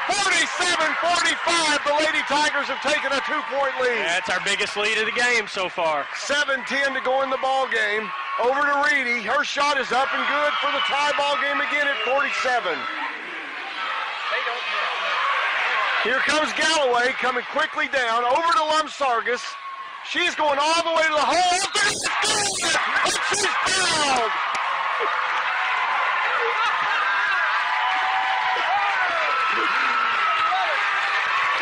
47-45. The Lady Tigers have taken a 2-point lead. That's our biggest lead of the game so far. 7-10 to go in the ball game. Over to Reedy. Her shot is up and good for the tie ball game again at 47. Here comes Galloway coming quickly down. Over to Lumsargis. She's going all the way to the hole. And she's fouled.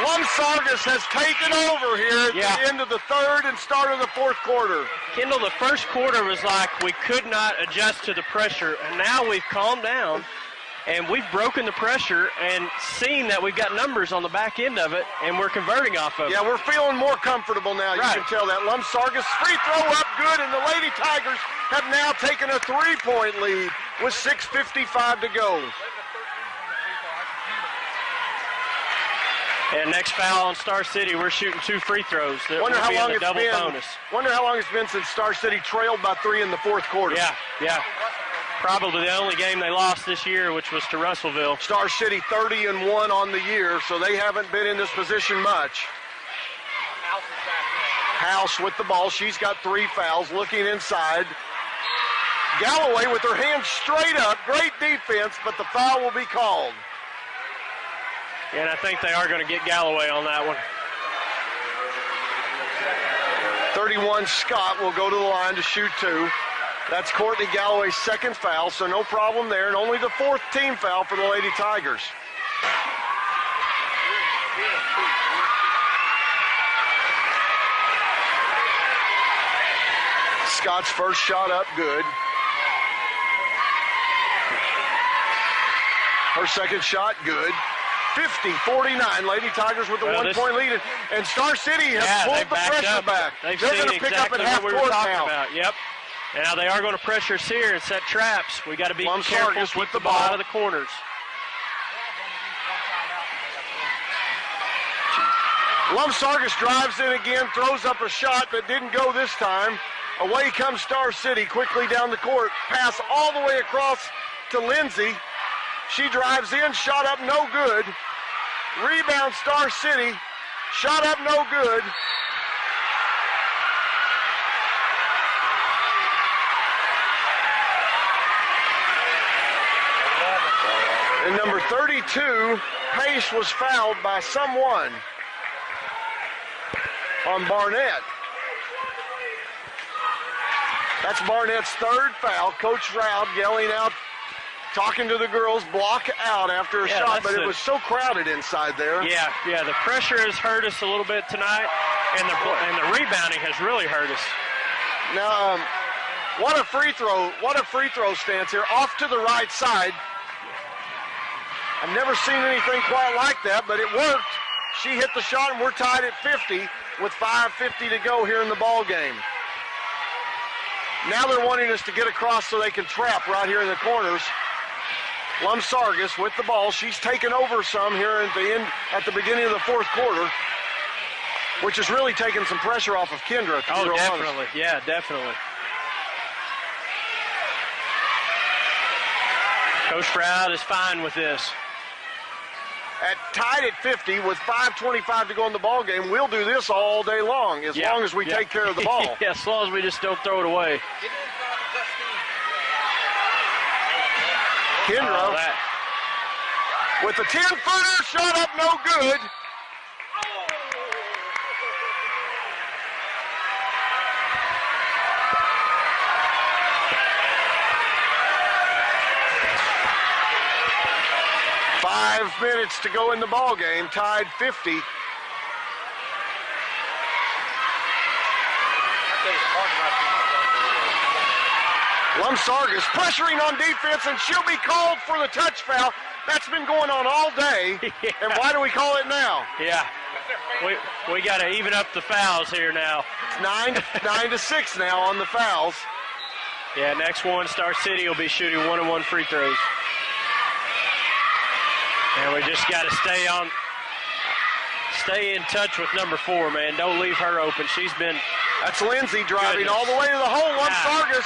Lumsargus has taken over here at the end of the third and start of the fourth quarter. Kendall, the first quarter was like we could not adjust to the pressure, and now we've calmed down, and we've broken the pressure and seen that we've got numbers on the back end of it, and we're converting off of it. Yeah, we're feeling more comfortable now. Right. You can tell that. Lumsargus free throw up good, and the Lady Tigers have now taken a 3-point lead with 6:55 to go. And next foul on Star City, we're shooting 2 free throws. Wonder how long it's double been. bonus. Wonder how long it's been since Star City trailed by 3 in the fourth quarter. Yeah. Probably the only game they lost this year, which was to Russellville. Star City 30-1 on the year, so they haven't been in this position much. House with the ball. She's got 3 fouls, looking inside. Galloway with her hands straight up. Great defense, but the foul will be called. And I think they are going to get Galloway on that one. 31 Scott will go to the line to shoot 2. That's Courtney Galloway's second foul, so no problem there, and only the 4th team foul for the Lady Tigers. Scott's first shot up, good. Her second shot, good. 50-49, Lady Tigers with a 1-point lead, and Star City has pulled the pressure back. They're going to pick up at half court now. Yep. Now they are going to pressure us here and set traps. We got to be careful Lumsargus with the ball out of the corners. Lumsargus drives in again, throws up a shot that didn't go this time. Away comes Star City quickly down the court. Pass all the way across to Lindsay. She drives in, shot up, no good. Rebound, Star City. Shot up, no good. And number 32, Pace, was fouled by someone on Barnett. That's Barnett's third foul. Coach Roud yelling out, talking to the girls, block out after a shot, but it was so crowded inside there. Yeah, the pressure has hurt us a little bit tonight, and the rebounding has really hurt us. Now, what a free throw stance here, off to the right side. I've never seen anything quite like that, but it worked. She hit the shot, and we're tied at 50 with 5:50 to go here in the ball game. Now they're wanting us to get across so they can trap right here in the corners. Lumsargus with the ball. She's taken over some here at the beginning of the fourth quarter, which has really taken some pressure off of Kendra. Oh, definitely. Yeah, definitely. Coach Stroud is fine with this. Tied at 50 with 5:25 to go in the ball game. We'll do this all day long, as long as we take care of the ball. Yeah, as long as we just don't throw it away. Kendra with a 10-footer, shot up, no good. Five minutes to go in the ball game, tied 50. Lumsargus pressuring on defense, and she'll be called for the touch foul. That's been going on all day. Yeah. And why do we call it now? Yeah, we got to even up the fouls here now. It's 9-6 now on the fouls. Yeah, next one, Star City will be shooting 1-on-1 free throws. And we just got to stay in touch with number 4, man. Don't leave her open. She's been. That's Lindsay driving all the way to the hole. Lumsargus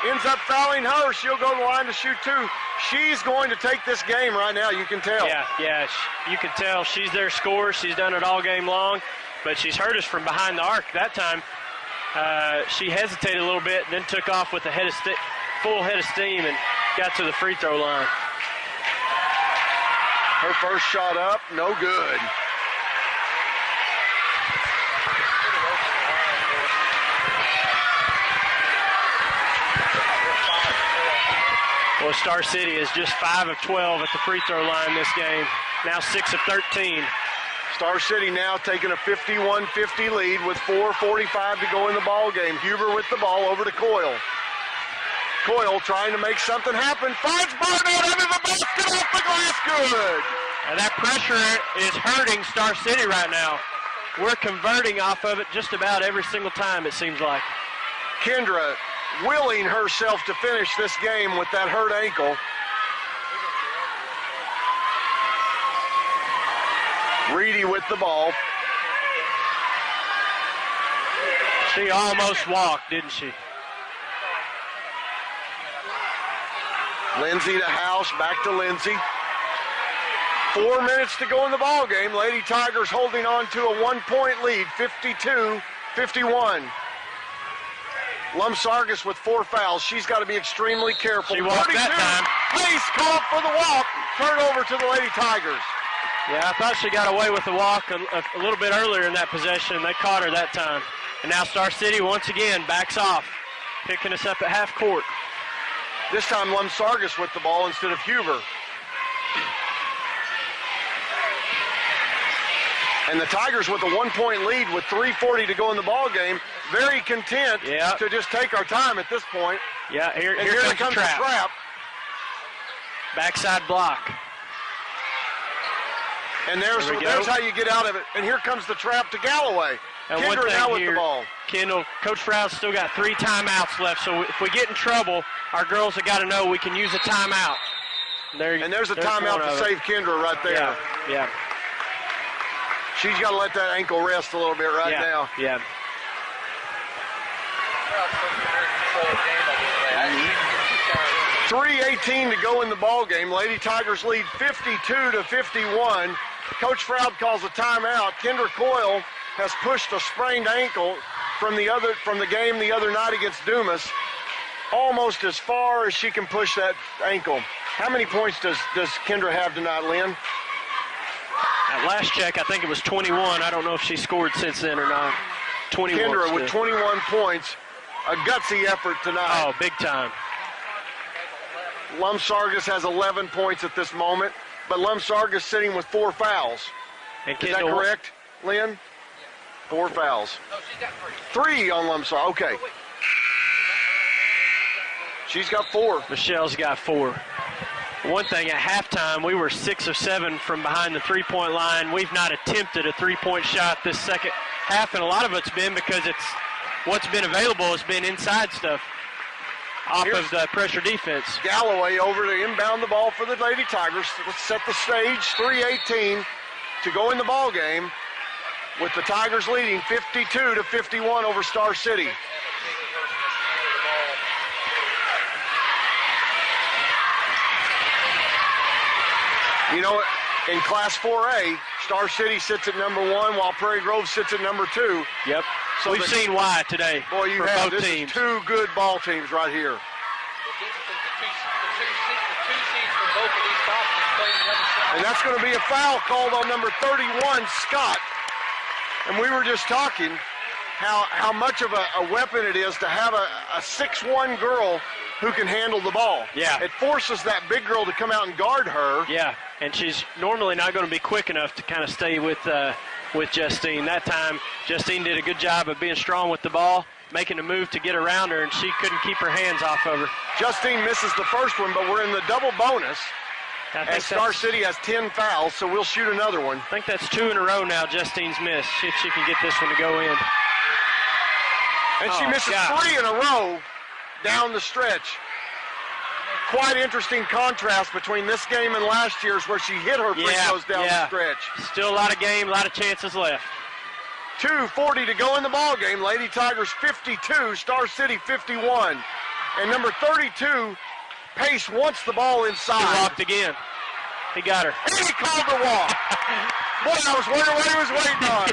ends up fouling her. She'll go to the line to shoot 2. She's going to take this game right now, you can tell. Yeah, you can tell she's their scorer. She's done it all game long, but she's hurt us from behind the arc. That time, she hesitated a little bit, then took off with a full head of steam and got to the free throw line. Her first shot up, no good. Well, Star City is just 5 of 12 at the free throw line this game. Now 6 of 13. Star City now taking a 51-50 lead with 4:45 to go in the ball game. Huber with the ball over to Coyle. Coyle trying to make something happen. Finds Barnett under the basket, off the glass, good. And that pressure is hurting Star City right now. We're converting off of it just about every single time, it seems like. Kendra willing herself to finish this game with that hurt ankle. Reedy with the ball. She almost walked, didn't she? Lindsay to House, back to Lindsay. 4 minutes to go in the ball game. Lady Tigers holding on to a 1-point lead, 52-51. Lumsargus with 4 fouls. She's got to be extremely careful. She walked that time. Pace called for the walk. Turnover to the Lady Tigers. Yeah, I thought she got away with the walk a little bit earlier in that possession. They caught her that time. And now Star City once again backs off, picking us up at half court. This time Lumsargus with the ball instead of Huber. And the Tigers with a 1-point lead with 3:40 to go in the ball game. Very content to just take our time at this point. Yeah, here comes the trap. Backside block. And there's how you get out of it. And here comes the trap to Galloway. And Kendra now with the ball. Kendall, Coach Froud's still got 3 timeouts left. So if we get in trouble, our girls have got to know we can use a timeout. There's a timeout to save Kendra right there. Yeah. She's got to let that ankle rest a little bit now. Yeah. 3:18 to go in the ball game. Lady Tigers lead 52-51. Coach Froud calls a timeout. Kendra Coyle has pushed a sprained ankle from the game the other night against Dumas, almost as far as she can push that ankle. How many points does Kendra have tonight, Lynn? At last check, I think it was 21. I don't know if she scored since then or not. 21. Kendra with 21 points. A gutsy effort tonight. Oh, big time. Lumsargus has 11 points at this moment, but Lumsargus sitting with 4 fouls. And is that correct, Lynn? 4 fouls. No, she's got 3. 3 on Lumsargus. Okay. She's got 4. Michelle's got 4. One thing, at halftime, we were 6 of 7 from behind the three-point line. We've not attempted a three-point shot this second half, and a lot of it's been because what's been available has been inside stuff off of the pressure defense. Galloway over to inbound the ball for the Lady Tigers. Let's set the stage. 3:18 to go in the ball game with the Tigers leading 52-51 over Star City. You know, in Class 4A, Star City sits at number 1 while Prairie Grove sits at number 2. Yep. So we've seen why today. Boy, you for have. Both this teams. Is 2 good ball teams right here. The two seeds from both of these conferences playing the other side. And that's going to be a foul called on number 31, Scott. And we were just talking how much of a weapon it is to have a 6'1" girl who can handle the ball. Yeah. It forces that big girl to come out and guard her. Yeah, and she's normally not going to be quick enough to kind of stay with Justine. That time, Justine did a good job of being strong with the ball, making a move to get around her, and she couldn't keep her hands off of her. Justine misses the first one, but we're in the double bonus. And Star City has 10 fouls, so we'll shoot another one. I think that's 2 in a row now Justine's missed. See if she can get this one to go in. And she misses 3 in a row down the stretch. Quite interesting contrast between this game and last year's where she hit her free throws down the stretch. Still a lot of game, a lot of chances left. 2:40 to go in the ball game. Lady Tigers 52, Star City 51. And number 32, Pace wants the ball inside. He walked again. He got her. And he called the walk. Boy, I was wondering what he was waiting on.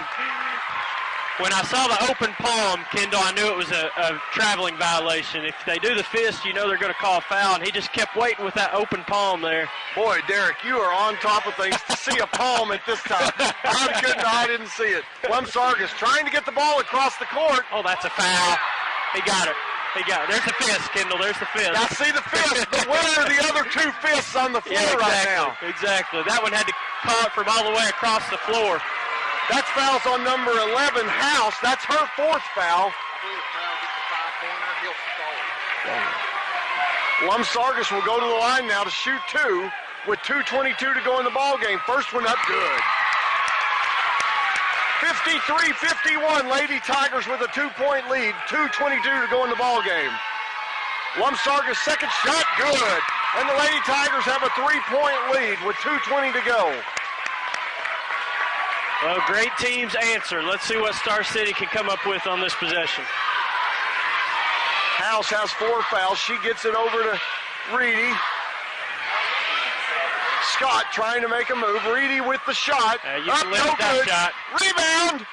When I saw the open palm, Kendall, I knew it was a traveling violation. If they do the fist, you know they're going to call a foul, and he just kept waiting with that open palm there. Boy, Derek, you are on top of things to see a palm at this time. I didn't see it. Lumsargus trying to get the ball across the court. Oh, that's a foul. He got it. There's the fist, Kendall. There's the fist. I see the fist, but where are the other 2 fists on the floor right now? Exactly. That one had to call it from all the way across the floor. That's fouls on number 11, House. That's her fourth foul. Sargis will go to the line now to shoot two with 2:22 to go in the ball game. First one up, good. 53-51, Lady Tigers with a 2-point lead. 2:22 to go in the ball game. Sargis' second shot, good. And the Lady Tigers have a 3-point lead with 2:20 to go. Well, great teams answer. Let's see what Star City can come up with on this possession. House has 4 fouls. She gets it over to Reedy. Scott trying to make a move. Reedy with the shot. You can lift that shot. Rebound.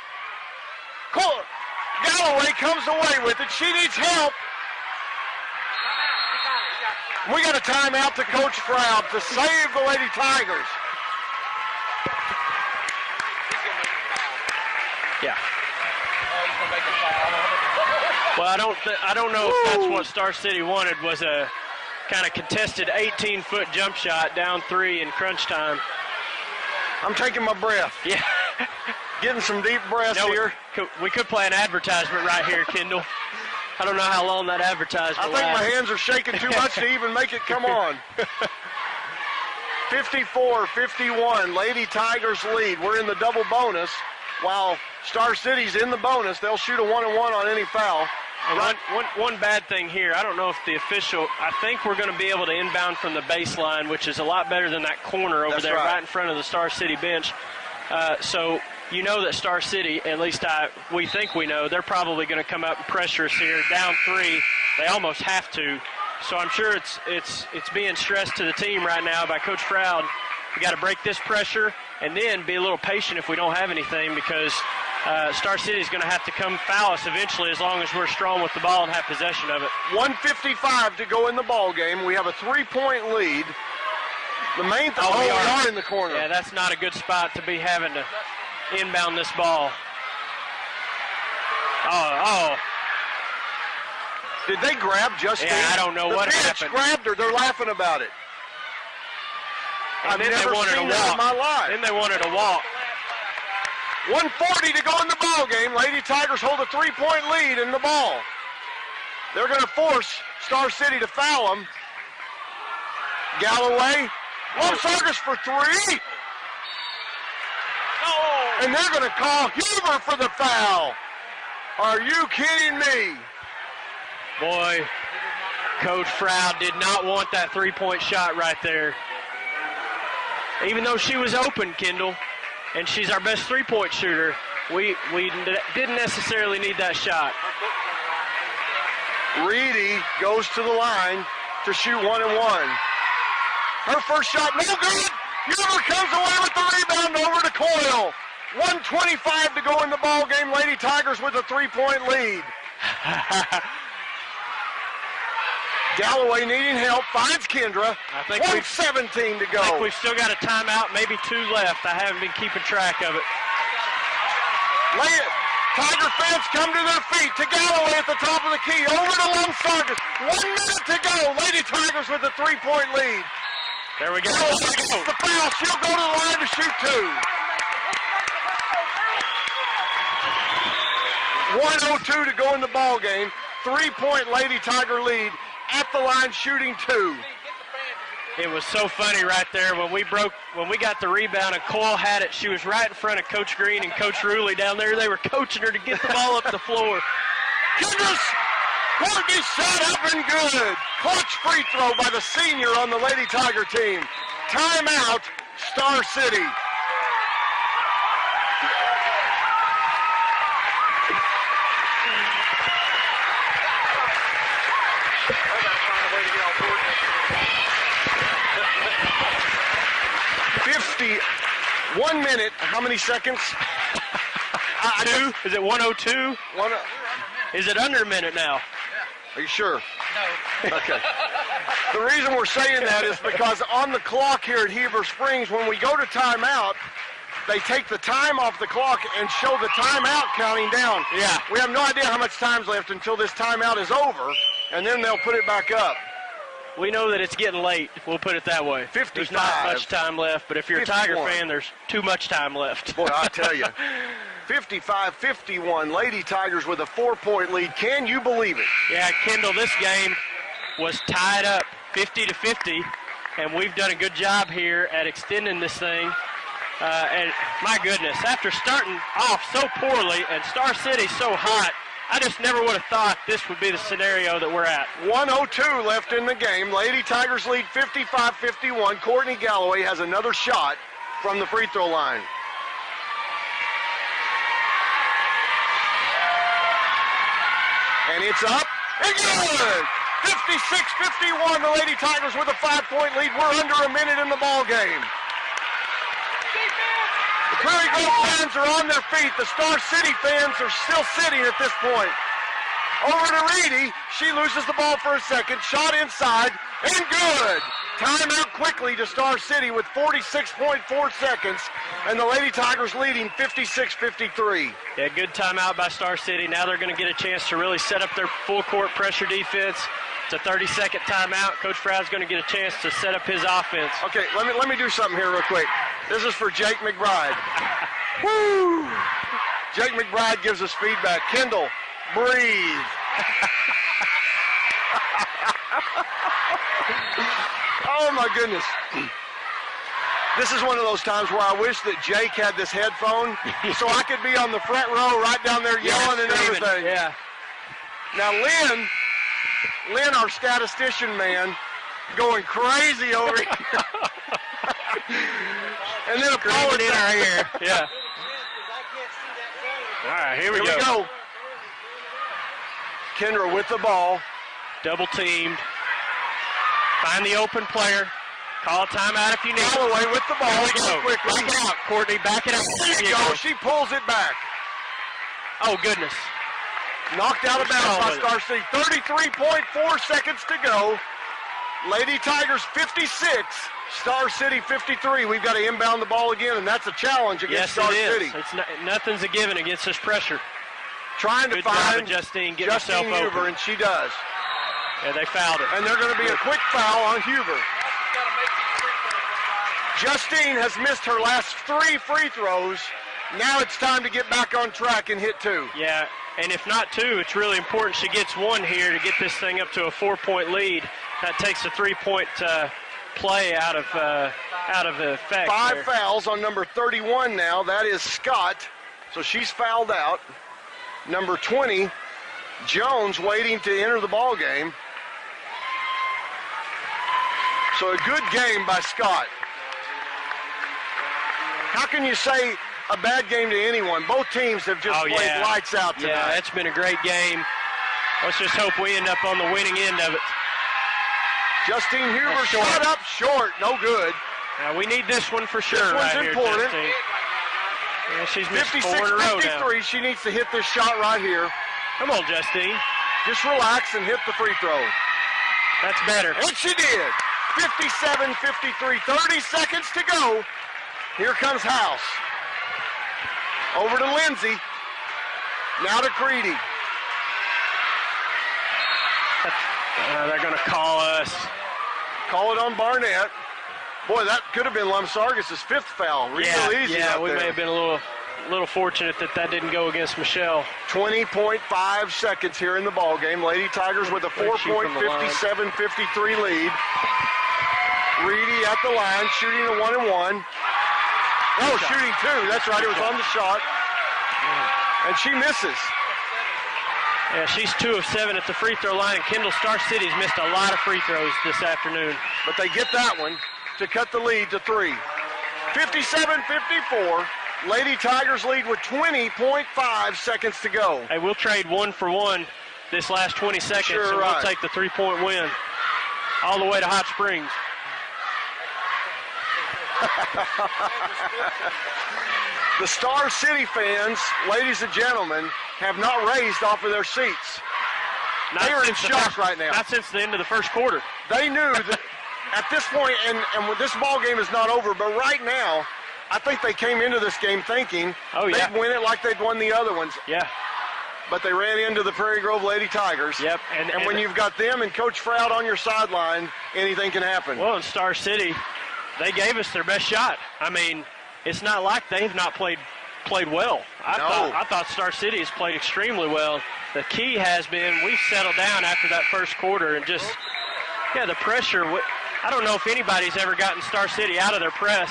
Galloway comes away with it. She needs help. We got a timeout to Coach Froud to save the Lady Tigers. Yeah. Well, I don't know if that's what Star City wanted, was a kind of contested 18-foot jump shot down 3 in crunch time. I'm taking my breath. Yeah. Getting some deep breaths here. We could play an advertisement right here, Kendall. I don't know how long that advertisement I think my hands are shaking too much to even make it come on. 54-51, Lady Tigers lead. We're in the double bonus. While Star City's in the bonus, they'll shoot a 1-and-1 on any foul. One bad thing here, I don't know if the official, I think we're going to be able to inbound from the baseline, which is a lot better than that corner over there right in front of the Star City bench. So you know that Star City, at least we think we know, they're probably going to come up and pressure us here. Down 3, they almost have to. So I'm sure it's being stressed to the team right now by Coach Froud. We got to break this pressure and then be a little patient if we don't have anything, because Star City is going to have to come foul us eventually as long as we're strong with the ball and have possession of it. 1:55 to go in the ball game. We have a 3-point lead. The main thing, we are in the corner. Yeah, that's not a good spot to be having to inbound this ball. Oh. Did they grab Justine? Yeah, I don't know what happened. The bench grabbed her. They're laughing about it. I've never seen that in my life. Then they wanted to walk. 1:40 to go in the ball game. Lady Tigers hold a 3-point lead in the ball. They're going to force Star City to foul them. Galloway. Sargis for 3. Oh. And they're going to call Huber for the foul. Are you kidding me? Boy, Coach Froud did not want that 3-point shot right there. Even though she was open, Kendall, and she's our best 3-point shooter, we didn't necessarily need that shot. Reedy goes to the line to shoot 1-and-1. Her first shot, no good. Huber comes away with the rebound over to Coyle. 1:25 to go in the ball game. Lady Tigers with a 3-point lead. Galloway needing help, finds Kendra. 1:17 to go. I think we've still got a timeout, maybe 2 left. I haven't been keeping track of it. Tiger fans come to their feet to Galloway at the top of the key. Over to Sargis. 1 minute to go. Lady Tigers with a 3-point lead. There we go. The foul. She'll go to the line to shoot 2. 1:02 to go in the ball game. 3-point Lady Tiger lead. At the line shooting 2. It was so funny right there when we got the rebound and Coyle had it. She was right in front of Coach Green and Coach Ruley down there. They were coaching her to get the ball up the floor. Goodness! Courtney shot up and good. Clutch free throw by the senior on the Lady Tiger team. Timeout, Star City. One minute. How many seconds? 2. Is it 1:02? Is it under a minute now? Are you sure? No. Okay. The reason we're saying that is because on the clock here at Heber Springs, when we go to timeout, they take the time off the clock and show the timeout counting down. Yeah. We have no idea how much time's left until this timeout is over, and then they'll put it back up. We know that it's getting late. We'll put it that way. 55. There's not much time left, but if you're a Tiger 51. fan, there's too much time left. Boy, I tell you, 55-51, Lady Tigers with a 4-point lead. Can you believe it? Yeah, Kendall, this game was tied up 50-50, and we've done a good job here at extending this thing. And my goodness, after starting off so poorly and Star City so hot, I just never would have thought this would be the scenario that we're at. 1:02 left in the game. Lady Tigers lead 55-51. Courtney Galloway has another shot from the free throw line. And it's up and good! 56-51, the Lady Tigers with a 5-point lead. We're under a minute in the ball game. The Prairie Grove fans are on their feet. The Star City fans are still sitting at this point. Over to Reedy. She loses the ball for a second. Shot inside and good. Timeout quickly to Star City with 46.4 seconds. And the Lady Tigers leading 56-53. Yeah, good timeout by Star City. Now they're going to get a chance to really set up their full court pressure defense. It's a 30-second timeout. Coach Fry's going to get a chance to set up his offense. Okay, let me do something here real quick. This is for Jake McBride. Woo! Jake McBride gives us feedback. Kendall, breathe. Oh my goodness. This is one of those times where I wish that Jake had this headphone so I could be on the front row right down there yelling and everything. Yeah. Now Lynn, our statistician man, going crazy over here. And then a Screaming in our ear. Yeah. All right, here we go. Kendra with the ball. Double teamed. Find the open player. Call a timeout if you need. Galloway with the ball. There we go. Quickly. Back it out, Courtney. Back it up. There you go. She pulls it back. Oh, goodness. Knocked out of bounds by Star City. 33.4 seconds to go. Lady Tigers 56. Star City 53. We've got to inbound the ball again, and that's a challenge against Star City. Nothing's a given against this pressure. Trying to find Justine herself Huber, open. and she does. Yeah, they fouled her. And they're going to be a quick foul on Huber. Justine has missed her last 3 free throws. Now it's time to get back on track and hit 2. Yeah, and if not 2, it's really important she gets 1 here to get this thing up to a 4-point lead. That takes a 3-point play out of effect. 5 there. fouls on number 31 now. That is Scott. So she's fouled out. Number 20, Jones, waiting to enter the ball game. So a good game by Scott. How can you say a bad game to anyone? Both teams have just played lights out tonight. Yeah, it's been a great game. Let's just hope we end up on the winning end of it. Justine Huber shot up short, no good. Now we need this one for sure. This one's right important. Here, yeah, she's missed 4 in a row now. 56-53, she needs to hit this shot right here. Come on, Justine. Just relax and hit the free throw. That's better. And she did. 57-53, 30 seconds to go. Here comes House. Over to Lindsay. Now to Creedy. They're going to call us. Call it on Barnett. Boy, that could have been Lumsargis' 5th foul. Real easy. Yeah, up we there. may have been a little fortunate that didn't go against Michelle. 20.5 seconds here in the ball game. Lady Tigers with a 4-point, 57-53 lead. Reedy at the line, shooting a 1-and-1. Oh, shooting 2. That's right. It was on the shot. And she misses. Yeah, she's 2 of 7 at the free throw line. Kendall, Star City's missed a lot of free throws this afternoon. But they get that one to cut the lead to 3. 57-54. Lady Tigers lead with 20.5 seconds to go. Hey, we'll trade 1 for 1 this last 20 seconds, Sure, and right. we'll take the 3-point win all the way to Hot Springs. The Star City fans, ladies and gentlemen, have not raised off of their seats. They are in shock right now. Not since the end of the first quarter. They knew that at this point, and this ball game is not over, but right now, I think they came into this game thinking they'd win it like they'd won the other ones. Yeah. but they ran into the Prairie Grove Lady Tigers. Yep. And when you've got them and Coach Froud on your sideline, anything can happen. Well, in Star City, they gave us their best shot. I mean, it's not like they've not played well. I thought Star City has played extremely well. The key has been we've settled down after that first quarter and just, the pressure. I don't know if anybody's ever gotten Star City out of their press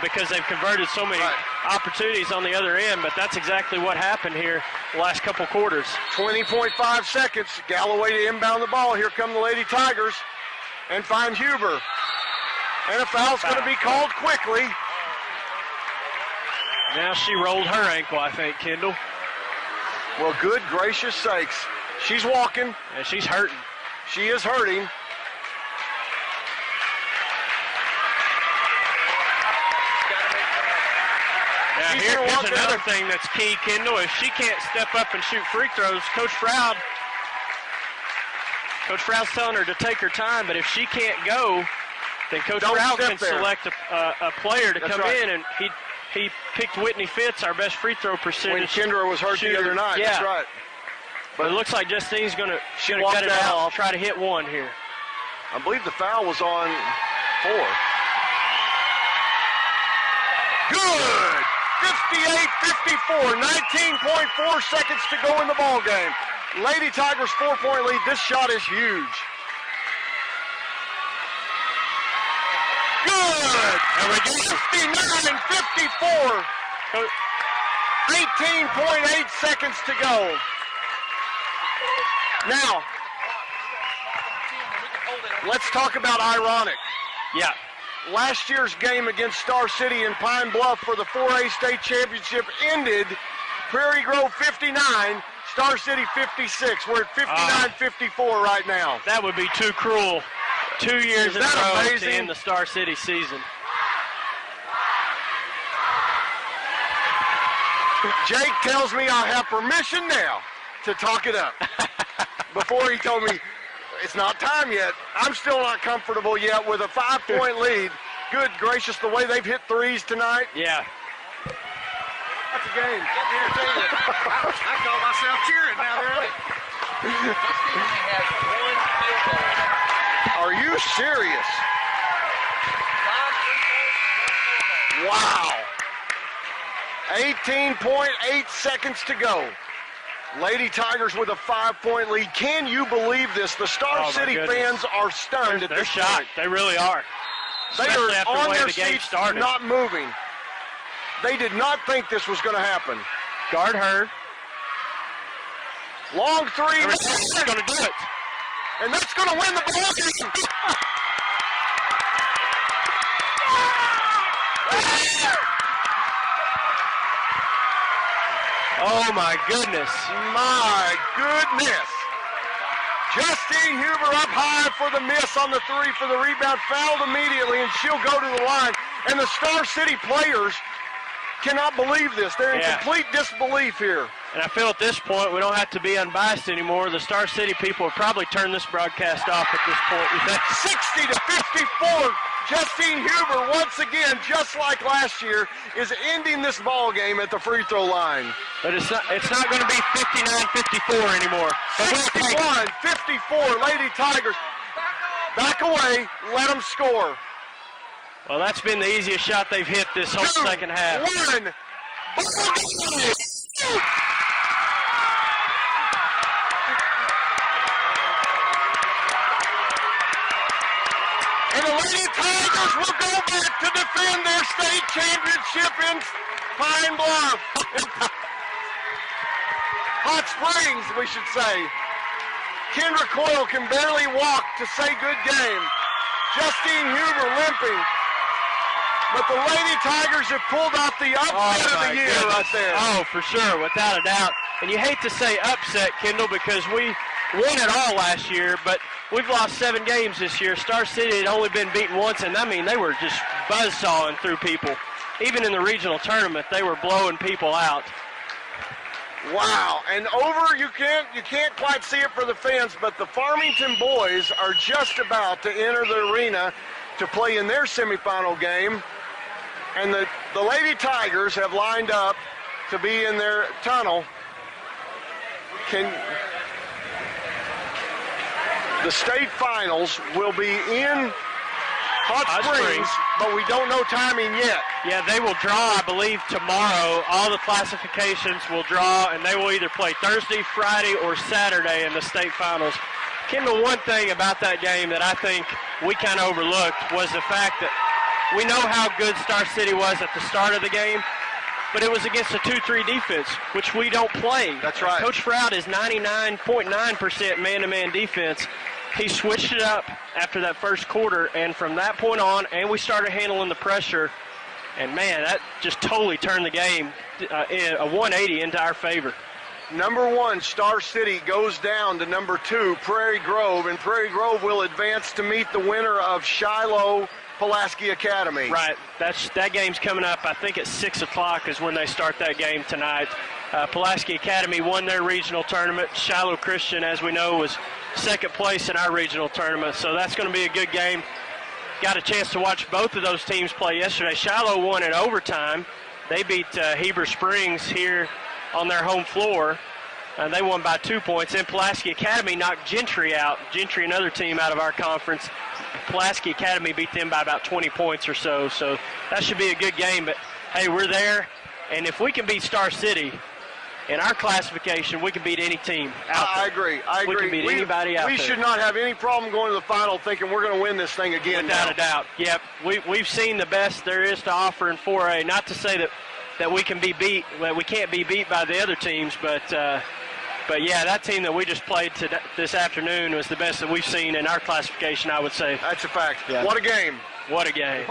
because they've converted so many opportunities on the other end, but that's exactly what happened here the last couple quarters. 20.5 seconds. Galloway to inbound the ball. Here come the Lady Tigers and find Huber. And a foul's going to be called quickly. Now she rolled her ankle, I think, Kendall. Well, good gracious sakes. She's walking. And she's hurting. She is hurting. Now, here's another thing that's key, Kendall. If she can't step up and shoot free throws, Coach Froud's telling her to take her time, but if she can't go, then Coach Froud can select a player to come in, and he picked Whitney Fitz, our best free throw percentage. When Kendra was hurt the other night, that's right. But it looks like Justine's going to cut it out. I'll try to hit one here. I believe the foul was on 4. Good! 58-54, 19.4 seconds to go in the ball game. Lady Tigers 4-point lead. This shot is huge. Good! And we get 59-54. 18.8 seconds to go. Now, let's talk about ironic. Yeah. Last year's game against Star City in Pine Bluff for the 4A state championship ended Prairie Grove 59, Star City 56. We're at 59-54 right now. That would be too cruel. 2 years in a row amazing? to end the Star City season. Jake tells me I have permission now to talk it up. Before he told me it's not time yet. I'm still not comfortable yet with a 5-point lead. Good gracious, the way they've hit threes tonight. Yeah. That's a game. I call myself cheering now, there. Are you serious? Wow. 18.8 seconds to go. Lady Tigers with a 5-point lead. Can you believe this? The Star City fans are stunned at this shocked. point. They really are. They Especially are after on the way their the game seats, started. not moving. They did not think this was going to happen. Guard her. Long three. She's going to do it. And that's going to win the ball game. Oh, my goodness. My goodness. Justine Huber up high for the miss on the 3 for the rebound. Fouled immediately, and she'll go to the line. And the Star City players cannot believe this. They're in complete disbelief here. And I feel at this point we don't have to be unbiased anymore. The Star City people have probably turned this broadcast off at this point. 60-54. Justine Huber, once again, just like last year, is ending this ball game at the free throw line. But it's not going to be 59-54 anymore. 61-54, Lady Tigers. Back away, let them score. Well, that's been the easiest shot they've hit this whole second half. 1. And the Lady Tigers will go back to defend their state championship in Pine Bluff. Hot Springs, we should say. Kendra Coyle can barely walk to say good game. Justine Huber limping. But the Lady Tigers have pulled off the upset of the year right there. Oh, for sure, without a doubt. And you hate to say upset, Kendall, because we won it all last year, but we've lost 7 games this year. Star City had only been beaten once, and I mean, they were just buzzsawing through people. Even in the regional tournament, they were blowing people out. Wow, and you can't quite see it for the fans, but the Farmington boys are just about to enter the arena to play in their semifinal game. And the Lady Tigers have lined up to be in their tunnel. The state finals will be in Hot Springs, but we don't know timing yet. Yeah, they will draw, I believe, tomorrow. All the classifications will draw, and they will either play Thursday, Friday, or Saturday in the state finals. Kendall, one thing about that game that I think we kind of overlooked was the fact that we know how good Star City was at the start of the game, but it was against a 2-3 defense, which we don't play. That's right. Coach Froud is 99.9% man-to-man defense. He switched it up after that first quarter, and from that point on, and we started handling the pressure, and, man, that just totally turned the game a 180 into our favor. Number 1, Star City, goes down to number 2, Prairie Grove, and Prairie Grove will advance to meet the winner of Shiloh Pulaski Academy. Right. That game's coming up. I think at 6 o'clock is when they start that game tonight. Pulaski Academy won their regional tournament. Shiloh Christian, as we know, was second place in our regional tournament, so that's going to be a good game. Got a chance to watch both of those teams play yesterday. Shiloh won in overtime. They beat Heber Springs here on their home floor. They won by 2 points. And Pulaski Academy knocked Gentry out. Gentry, another team out of our conference. Pulaski Academy beat them by about 20 points or so. So that should be a good game. But, hey, we're there. And if we can beat Star City in our classification, we can beat any team out there. I agree. We can beat anybody out there. We should not have any problem going to the final thinking we're going to win this thing again. Without a doubt. Yep. We've seen the best there is to offer in 4A. Not to say that we can be beat. Well, we can't be beat by the other teams, but yeah, that team that we just played this afternoon was the best that we've seen in our classification, I would say. That's a fact. Yeah. What a game. What a game.